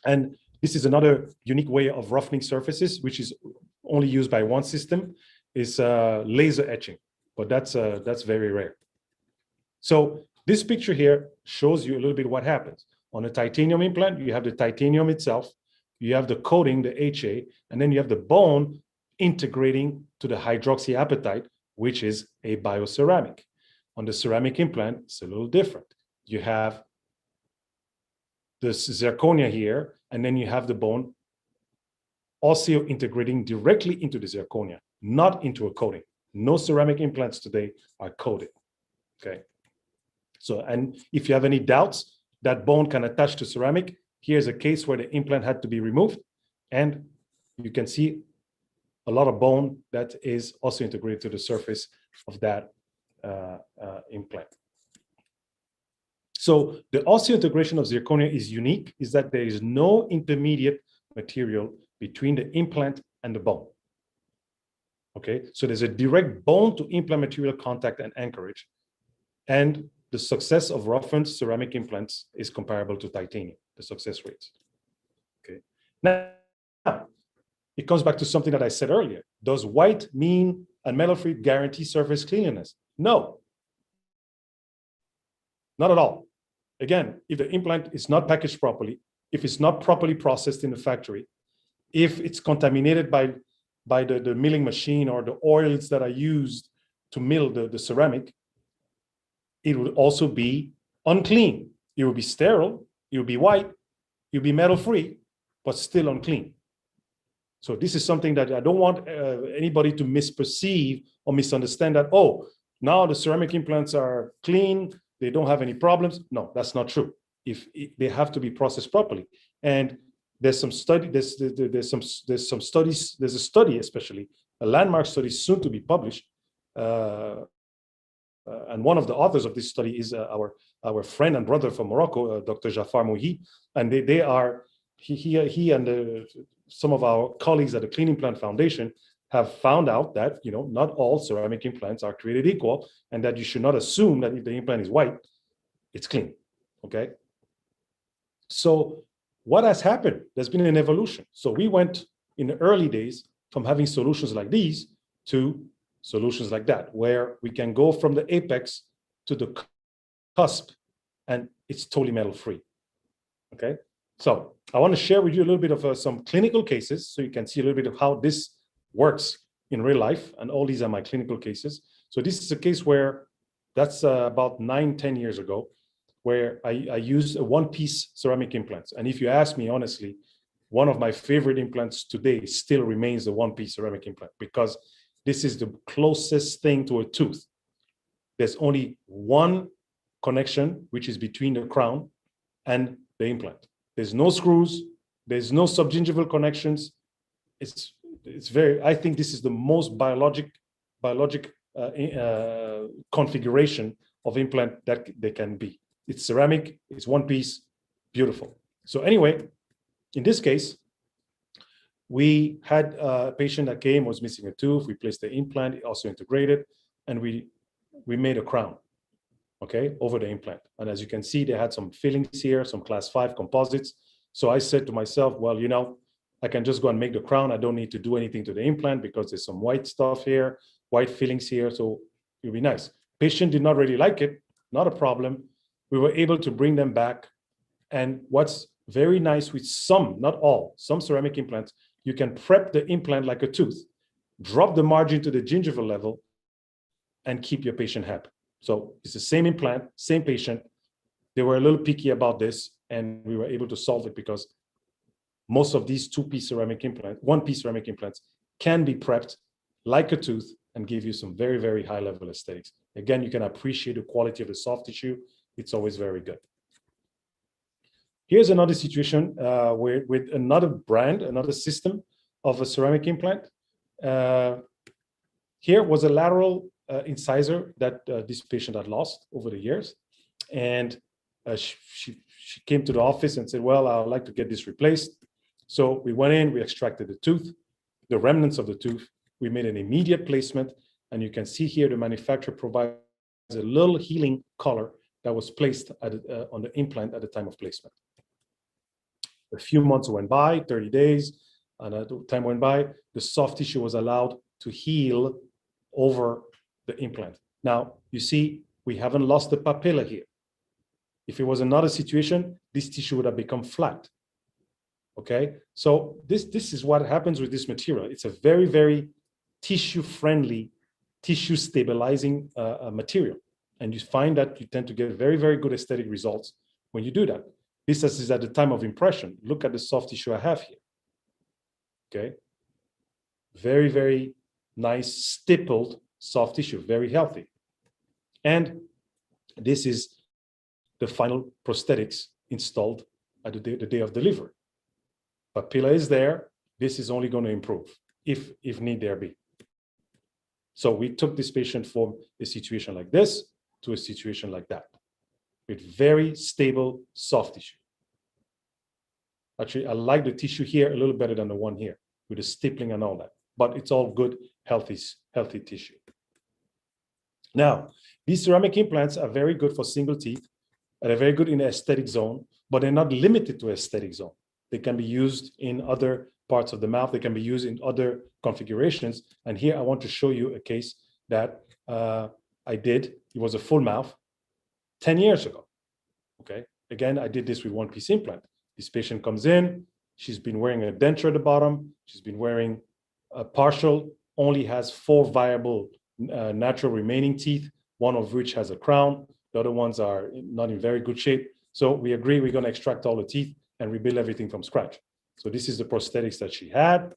And this is another unique way of roughening surfaces, which is only used by one system, is laser etching, but that's very rare. So this picture here shows you a little bit what happens. On a titanium implant, you have the titanium itself, you have the coating, the HA, and then you have the bone integrating to the hydroxyapatite, which is a bioceramic. On the ceramic implant, it's a little different. You have this zirconia here, and then you have the bone also integrating directly into the zirconia, not into a coating. No ceramic implants today are coated, okay? So, and if you have any doubts, that bone can attach to ceramic. Here's a case where the implant had to be removed, and you can see a lot of bone that is also integrated to the surface of that implant. So the osseointegration of zirconia is unique, is that there is no intermediate material between the implant and the bone. Okay, so there's a direct bone to implant material contact and anchorage. And the success of roughened ceramic implants is comparable to titanium, the success rates. Okay, now it comes back to something that I said earlier. Does white, mean, and metal-free guarantee surface cleanliness? No, not at all. Again, if the implant is not packaged properly, if it's not properly processed in the factory, if it's contaminated by the milling machine or the oils that are used to mill the ceramic, it would also be unclean. It would be sterile, it would be white, it would be metal-free, but still unclean. So this is something that I don't want anybody to misperceive or misunderstand that, oh, now the ceramic implants are clean, they don't have any problems. No, that's not true. They have to be processed properly. And there's some study, there's some studies, there's a study especially, a landmark study soon to be published. And one of the authors of this study is our friend and brother from Morocco, Dr. Jafar Mouhi. And he and some of our colleagues at the Clean Implant Foundation have found out that, you know, not all ceramic implants are created equal, and that you should not assume that if the implant is white, it's clean, okay? So what has happened? There's been an evolution. So we went in the early days from having solutions like these to solutions like that, where we can go from the apex to the cusp, and it's totally metal-free, okay? So I want to share with you a little bit of some clinical cases so you can see a little bit of how this works in real life, and all these are my clinical cases. So this is a case where that's about 9-10 years ago, where I used a one-piece ceramic implants. And if you ask me honestly, one of my favorite implants today still remains the one-piece ceramic implant, because this is the closest thing to a tooth. There's only one connection, which is between the crown and the implant. There's no screws, there's no subgingival connections. It's very, I think this is the most biologic configuration of implant that they can be. It's ceramic, it's one piece, beautiful. So anyway, in this case, we had a patient that came, was missing a tooth. We placed the implant, it also integrated, and we made a crown, okay, over the implant. And as you can see, they had some fillings here, some class 5 composites. So I said to myself, well, you know, I can just go and make the crown. I don't need to do anything to the implant because there's some white stuff here, white fillings here, so it'll be nice. Patient did not really like it, not a problem. We were able to bring them back. And what's very nice with some, not all, some ceramic implants, you can prep the implant like a tooth, drop the margin to the gingival level, and keep your patient happy. So it's the same implant, same patient. They were a little picky about this, and we were able to solve it because most of these two-piece ceramic implants, one-piece ceramic implants, can be prepped like a tooth and give you some very, very high-level aesthetics. Again, you can appreciate the quality of the soft tissue. It's always very good. Here's another situation with another brand, another system of a ceramic implant. Here was a lateral incisor that this patient had lost over the years. And she came to the office and said, well, I'd like to get this replaced. So we went in, we extracted the tooth, the remnants of the tooth. We made an immediate placement. And you can see here the manufacturer provides a little healing collar that was placed on the implant at the time of placement. A few months went by, 30 days, and time went by, the soft tissue was allowed to heal over the implant. Now, you see, we haven't lost the papilla here. If it was another situation, this tissue would have become flat. Okay, so this is what happens with this material. It's a very, very tissue-friendly, tissue-stabilizing material. And you find that you tend to get very, very good aesthetic results when you do that. This is at the time of impression. Look at the soft tissue I have here. Okay, very, very nice stippled soft tissue, very healthy. And this is the final prosthetics installed at the day of delivery. Papilla is there. This is only going to improve if need there be. So we took this patient from a situation like this to a situation like that, with very stable soft tissue. Actually, I like the tissue here a little better than the one here, with the stippling and all that. But it's all good, healthy tissue. Now, these ceramic implants are very good for single teeth, and they're very good in the aesthetic zone, but they're not limited to aesthetic zone. They can be used in other parts of the mouth. They can be used in other configurations. And here I want to show you a case that I did. It was a full mouth 10 years ago. Okay. Again, I did this with one-piece implant. This patient comes in. She's been wearing a denture at the bottom. She's been wearing a partial, only has 4 viable natural remaining teeth, one of which has a crown. The other ones are not in very good shape. So we agree we're going to extract all the teeth and rebuild everything from scratch. So this is the prosthetics that she had.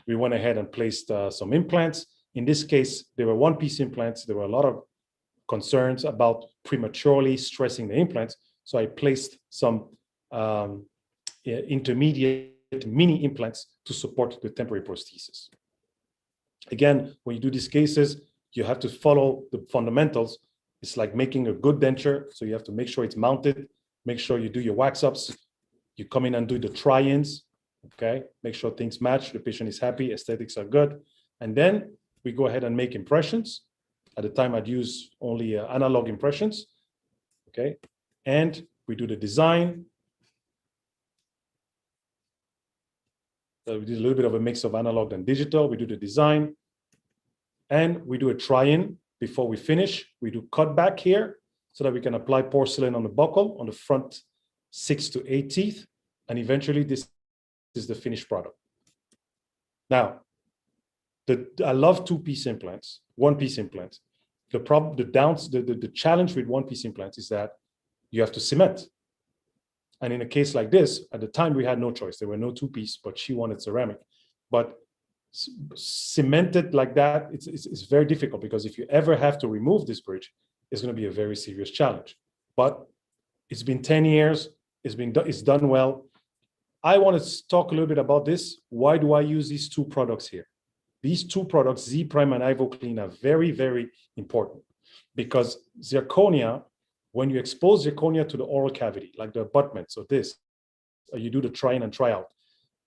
We went ahead and placed some implants. In this case, they were one-piece implants. There were a lot of concerns about prematurely stressing the implants. So I placed some intermediate mini implants to support the temporary prosthesis. Again, when you do these cases, you have to follow the fundamentals. It's like making a good denture. So you have to make sure it's mounted, make sure you do your wax ups. You come in and do the try-ins, okay? Make sure things match, the patient is happy, aesthetics are good. And then we go ahead and make impressions. At the time, I'd use only analog impressions, okay? And we do the design. So we did a little bit of a mix of analog and digital. We do the design. And we do a try-in before we finish. We do cut back here so that we can apply porcelain on the buccal on the front 6 to 8 teeth. And eventually, this is the finished product. Now, I love two-piece implants, one-piece implants. The challenge with one-piece implants is that you have to cement. And in a case like this, at the time we had no choice. There were no two-piece, but she wanted ceramic. But cemented like that, it's very difficult, because if you ever have to remove this bridge, it's going to be a very serious challenge. But it's been 10 years. It's done well. I want to talk a little bit about this. Why do I use these two products here? These two products, Z Prime and IvoClean, are very, very important, because zirconia, when you expose zirconia to the oral cavity, like the abutments of this, or you do the try in and try out,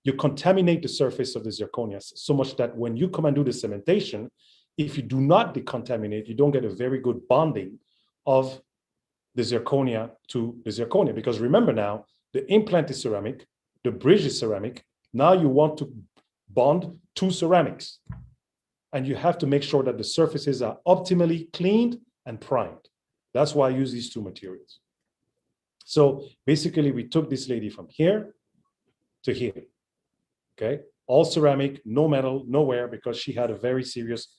you contaminate the surface of the zirconia so much that when you come and do the cementation, if you do not decontaminate, you don't get a very good bonding of the zirconia to the zirconia. Because remember now, the implant is ceramic, the bridge is ceramic. Now you want to bond two ceramics. And you have to make sure that the surfaces are optimally cleaned and primed. That's why I use these two materials. So basically, we took this lady from here to here. Okay, all ceramic, no metal, no wear, because she had a very serious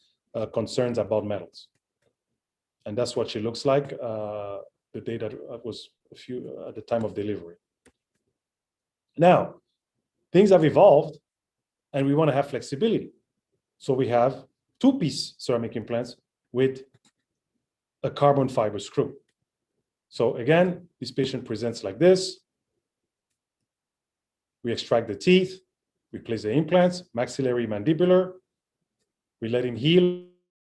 concerns about metals. And that's what she looks like the day that was at the time of delivery. Now, things have evolved, and we want to have flexibility. So we have two-piece ceramic implants with a carbon fiber screw. So again, this patient presents like this. We extract the teeth, we place the implants, maxillary, mandibular. We let him heal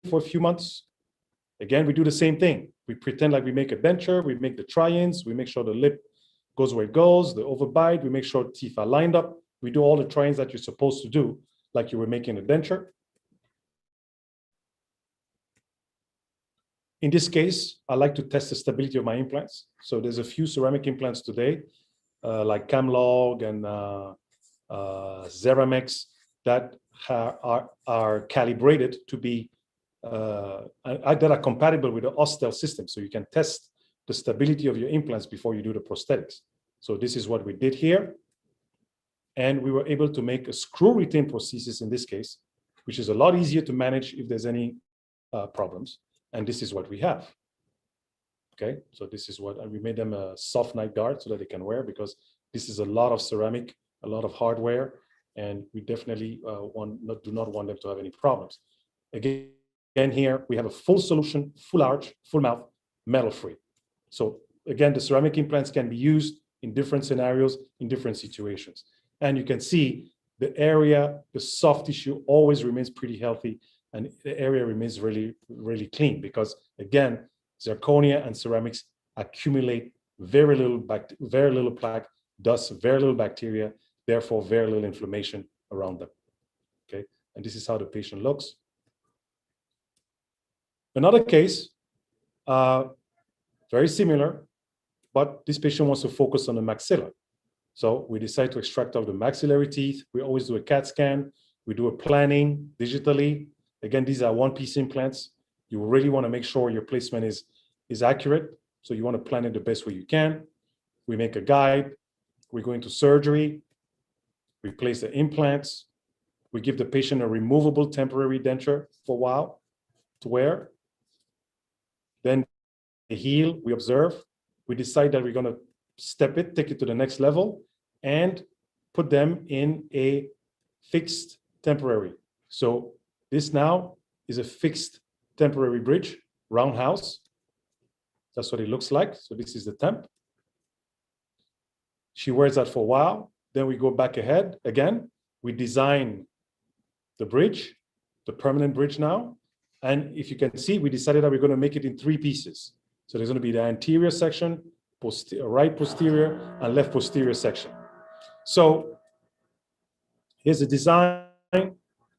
for a few months. Again, we do the same thing. We pretend like we make a denture, we make the try-ins, we make sure the lip goes where it goes, the overbite, we make sure teeth are lined up. We do all the try-ins that you're supposed to do, like you were making a denture. In this case, I like to test the stability of my implants. So there's a few ceramic implants today, like Camlog and Zeramex, that are calibrated to be, that are compatible with the Ostel system. So you can test the stability of your implants before you do the prosthetics. So this is what we did here. And we were able to make a screw retained prosthesis in this case, which is a lot easier to manage if there's any problems. And this is what we have. Okay, so this is what, and we made them a soft night guard so that they can wear, because this is a lot of ceramic, a lot of hardware, and we definitely do not want them to have any problems. Again, here we have a full solution, full arch, full mouth, metal free. So again, the ceramic implants can be used in different scenarios, in different situations. And you can see the area, the soft tissue always remains pretty healthy, and the area remains really, really clean, because again, zirconia and ceramics accumulate very little plaque, thus very little bacteria, therefore very little inflammation around them. Okay, and this is how the patient looks. Another case, very similar, but this patient wants to focus on the maxilla. So we decide to extract out the maxillary teeth. We always do a CAT scan. We do a planning digitally. Again, these are one-piece implants. You really want to make sure your placement is accurate. So you want to plan it the best way you can. We make a guide. We go into surgery. We place the implants. We give the patient a removable temporary denture for a while to wear. Then they heal, we observe. We decide that we're going to step it, take it to the next level, and put them in a fixed temporary. So this now is a fixed temporary bridge, roundhouse. That's what it looks like. So this is the temp. She wears that for a while. Then we go back ahead again. We design the bridge, the permanent bridge now. And if you can see, we decided that we're going to make it in 3 pieces. So there's going to be the anterior section, right posterior, and left posterior section. So here's the design.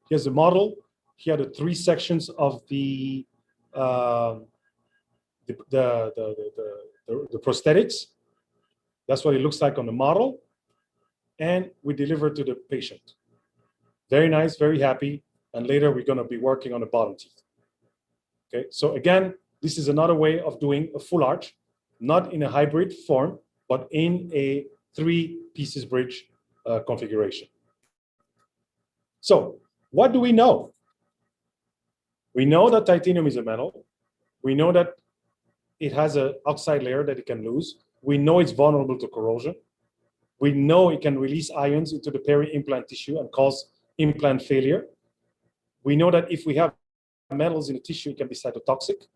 Here's the model. Here are the 3 sections of the prosthetics. That's what it looks like on the model. And we deliver to the patient. Very nice, very happy. And later we're going to be working on the bottom teeth. Okay, so again, this is another way of doing a full arch, not in a hybrid form, but in a 3 pieces bridge configuration. So what do we know? We know that titanium is a metal. We know that it has an oxide layer that it can lose. We know it's vulnerable to corrosion. We know it can release ions into the peri-implant tissue and cause implant failure. We know that if we have metals in the tissue, it can be cytotoxic.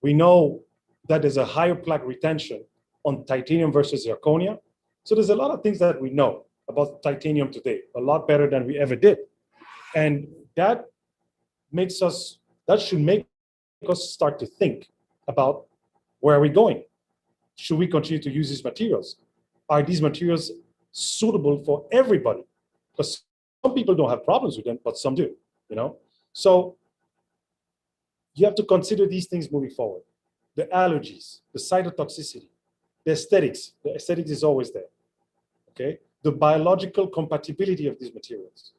We know that there's a higher plaque retention on titanium versus zirconia. So there's a lot of things that we know about titanium today, a lot better than we ever did. And that should make us start to think about where are we going? Should we continue to use these materials? Are these materials suitable for everybody? Because some people don't have problems with them, but some do, you know? So you have to consider these things moving forward. The allergies, the cytotoxicity, the aesthetics. The aesthetics is always there, okay? The biological compatibility of these materials.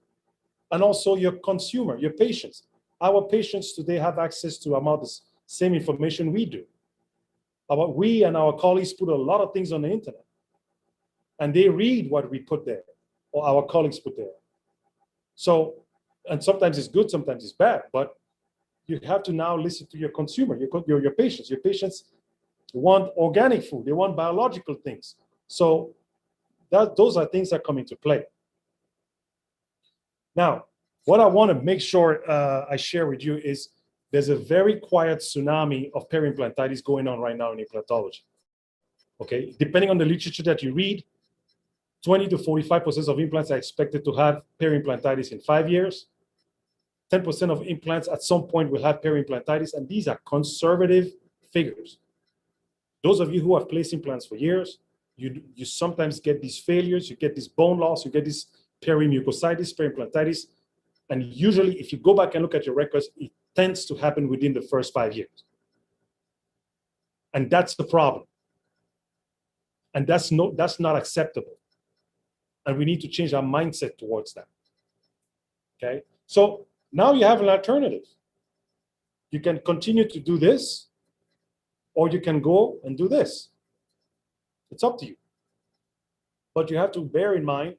And also your consumer, your patients. Our patients today have access to about the same information we do. We and our colleagues put a lot of things on the internet. And they read what we put there, or our colleagues put there. So, and sometimes it's good, sometimes it's bad, but you have to now listen to your consumer, your patients. Your patients want organic food, they want biological things. So those are things that come into play. Now, what I want to make sure I share with you is there's a very quiet tsunami of peri-implantitis going on right now in implantology. Okay, depending on the literature that you read, 20 to 45% of implants are expected to have peri-implantitis in 5 years. 10% of implants at some point will have peri-implantitis, and these are conservative figures. Those of you who have placed implants for years, you sometimes get these failures, you get this bone loss, you get this peri-mucositis, peri-implantitis, and usually if you go back and look at your records, it tends to happen within the first 5 years. And that's the problem. And that's not acceptable. And we need to change our mindset towards that. Okay, so now you have an alternative. You can continue to do this, or you can go and do this. It's up to you. But you have to bear in mind,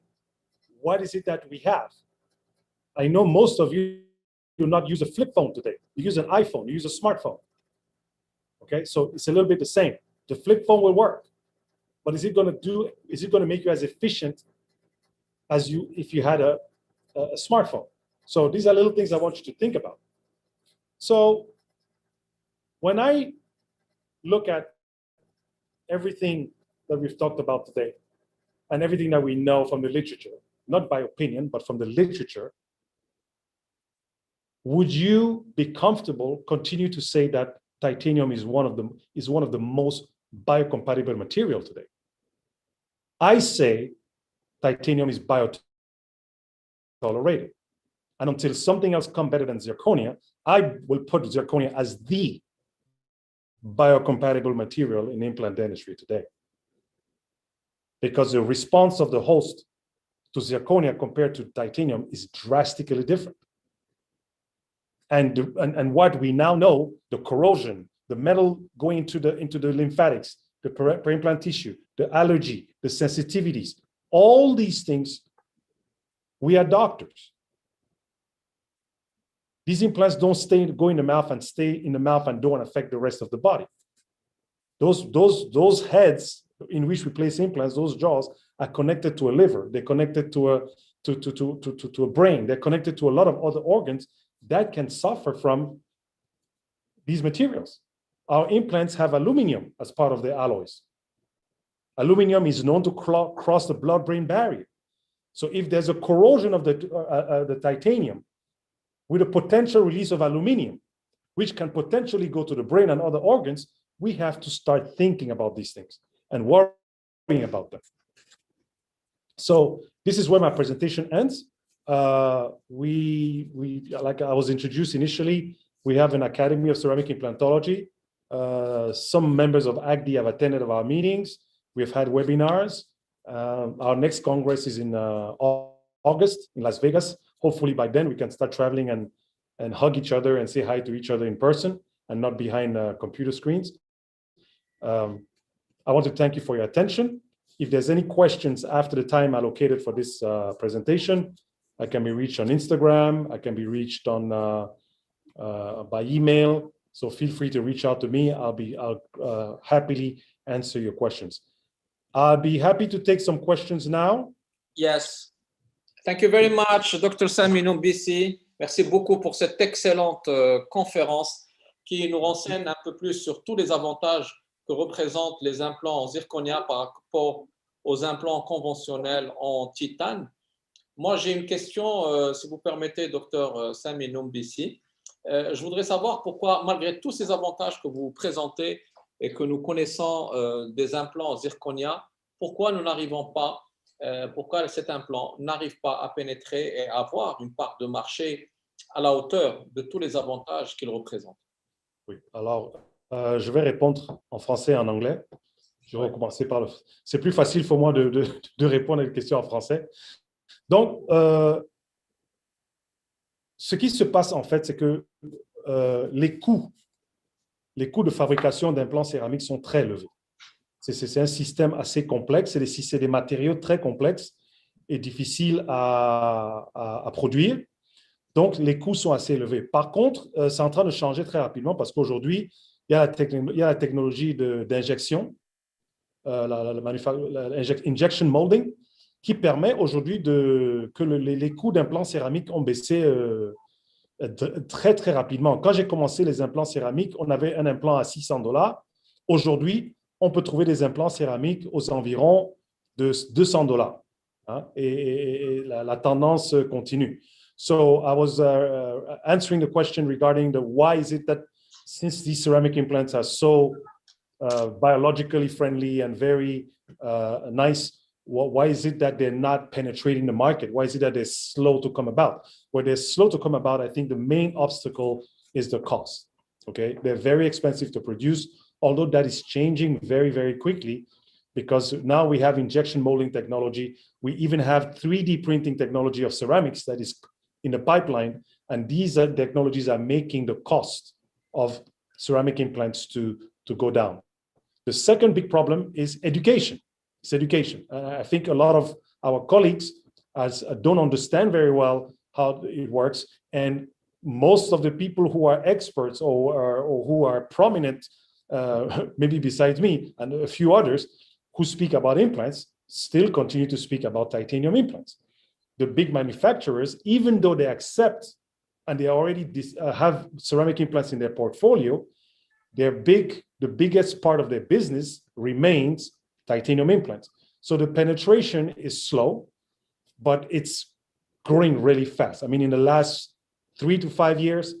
what is it that we have? I know most of you do not use a flip phone today. You use an iPhone, you use a smartphone. Okay, so it's a little bit the same. The flip phone will work, but is it going to make you as efficient as if you had a smartphone? So these are little things I want you to think about. So when I look at everything that we've talked about today and everything that we know from the literature, not by opinion, but from the literature, would you be comfortable continue to say that titanium is one of the most biocompatible material today? I say titanium is biotolerated. And until something else comes better than zirconia, I will put zirconia as the biocompatible material in implant dentistry today. Because the response of the host to zirconia compared to titanium is drastically different. And what we now know, the corrosion, the metal going into the lymphatics, the peri-implant tissue, the allergy, the sensitivities, all these things, we are doctors. These implants don't go in the mouth and stay in the mouth and don't affect the rest of the body. Those heads in which we place implants, those jaws are connected to a liver. They're connected to a brain. They're connected to a lot of other organs that can suffer from these materials. Our implants have aluminum as part of the alloys. Aluminum is known to cross the blood-brain barrier. So if there's a corrosion of the titanium with a potential release of aluminum, which can potentially go to the brain and other organs, we have to start thinking about these things and worrying about them. So this is where my presentation ends. Like I was introduced initially, we have an Academy of Ceramic Implantology. Some members of AJDI have attended our meetings. We've had webinars. Our next Congress is in August in Las Vegas. Hopefully by then we can start traveling and hug each other and say hi to each other in person and not behind computer screens. I want to thank you for your attention. If there's any questions after the time allocated for this presentation, I can be reached on Instagram. I can be reached on by email. So feel free to reach out to me. I'll happily answer your questions. I'll be happy to take some questions now. Yes. Thank you very much, Dr. Sammy Noumbissi. Merci beaucoup pour cette excellente conférence qui nous renseigne un peu plus sur tous les avantages que représentent les implants en zirconia par rapport aux implants conventionnels en titane. Moi, j'ai une question, si vous permettez, Dr. Sammy Noumbissi. Je voudrais savoir pourquoi, malgré tous ces avantages que vous présentez et que nous connaissons des implants en zirconia, pourquoi nous n'arrivons pas, pourquoi cet implant n'arrive pas à pénétrer et à avoir une part de marché à la hauteur de tous les avantages qu'il représente? Oui, alors je vais répondre en français et en anglais. Je vais recommencer par le... C'est plus facile pour moi de répondre à une question en français. Donc, ce qui se passe en fait, c'est que les coûts de fabrication d'implants céramiques sont très élevés. C'est un système assez complexe, c'est des matériaux très complexes et difficiles à produire. Donc, les coûts sont assez élevés. Par contre, c'est en train de changer très rapidement parce qu'aujourd'hui, il y a la technologie d'injection, injection molding, qui permet aujourd'hui que les coûts d'implants céramiques ont baissé très, très rapidement. Quand j'ai commencé les implants céramiques, on avait un implant à $600. Aujourd'hui, on peut trouver des implants céramiques aux environs de $200. Hein, et la tendance continue. So I was answering the question regarding why is it that since these ceramic implants are so biologically friendly and very nice, why is it that they're not penetrating the market? Why is it that they're slow to come about? Where they're slow to come about, I think the main obstacle is the cost. Okay, they're very expensive to produce, although that is changing very, very quickly because now we have injection molding technology. We even have 3D printing technology of ceramics that is in the pipeline, and these technologies are making the cost of ceramic implants to go down. The second big problem is education. It's education. I think a lot of our colleagues don't understand very well how it works, and most of the people who are experts or who are prominent, maybe besides me and a few others who speak about implants, still continue to speak about titanium implants. The big manufacturers, even though they accept and they already have ceramic implants in their portfolio, the biggest part of their business remains titanium implants. So the penetration is slow, but it's growing really fast. I mean, in the last 3 to 5 years,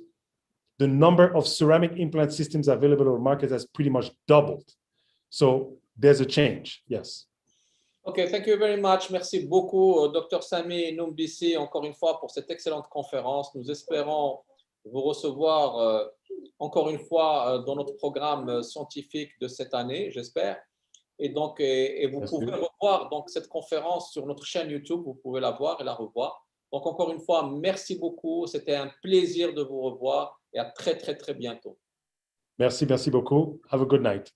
the number of ceramic implant systems available on the market has pretty much doubled. So there's a change, yes. OK, thank you very much. Merci beaucoup, Dr. Sammy Noumbissi, encore une fois, pour cette excellente conférence. Nous espérons vous recevoir encore une fois dans notre programme scientifique de cette année, j'espère. Et donc, vous pouvez revoir donc, cette conférence sur notre chaîne YouTube. Vous pouvez la voir et la revoir. Donc, encore une fois, merci beaucoup. C'était un plaisir de vous revoir et à très, très, très bientôt. Merci beaucoup. Have a good night.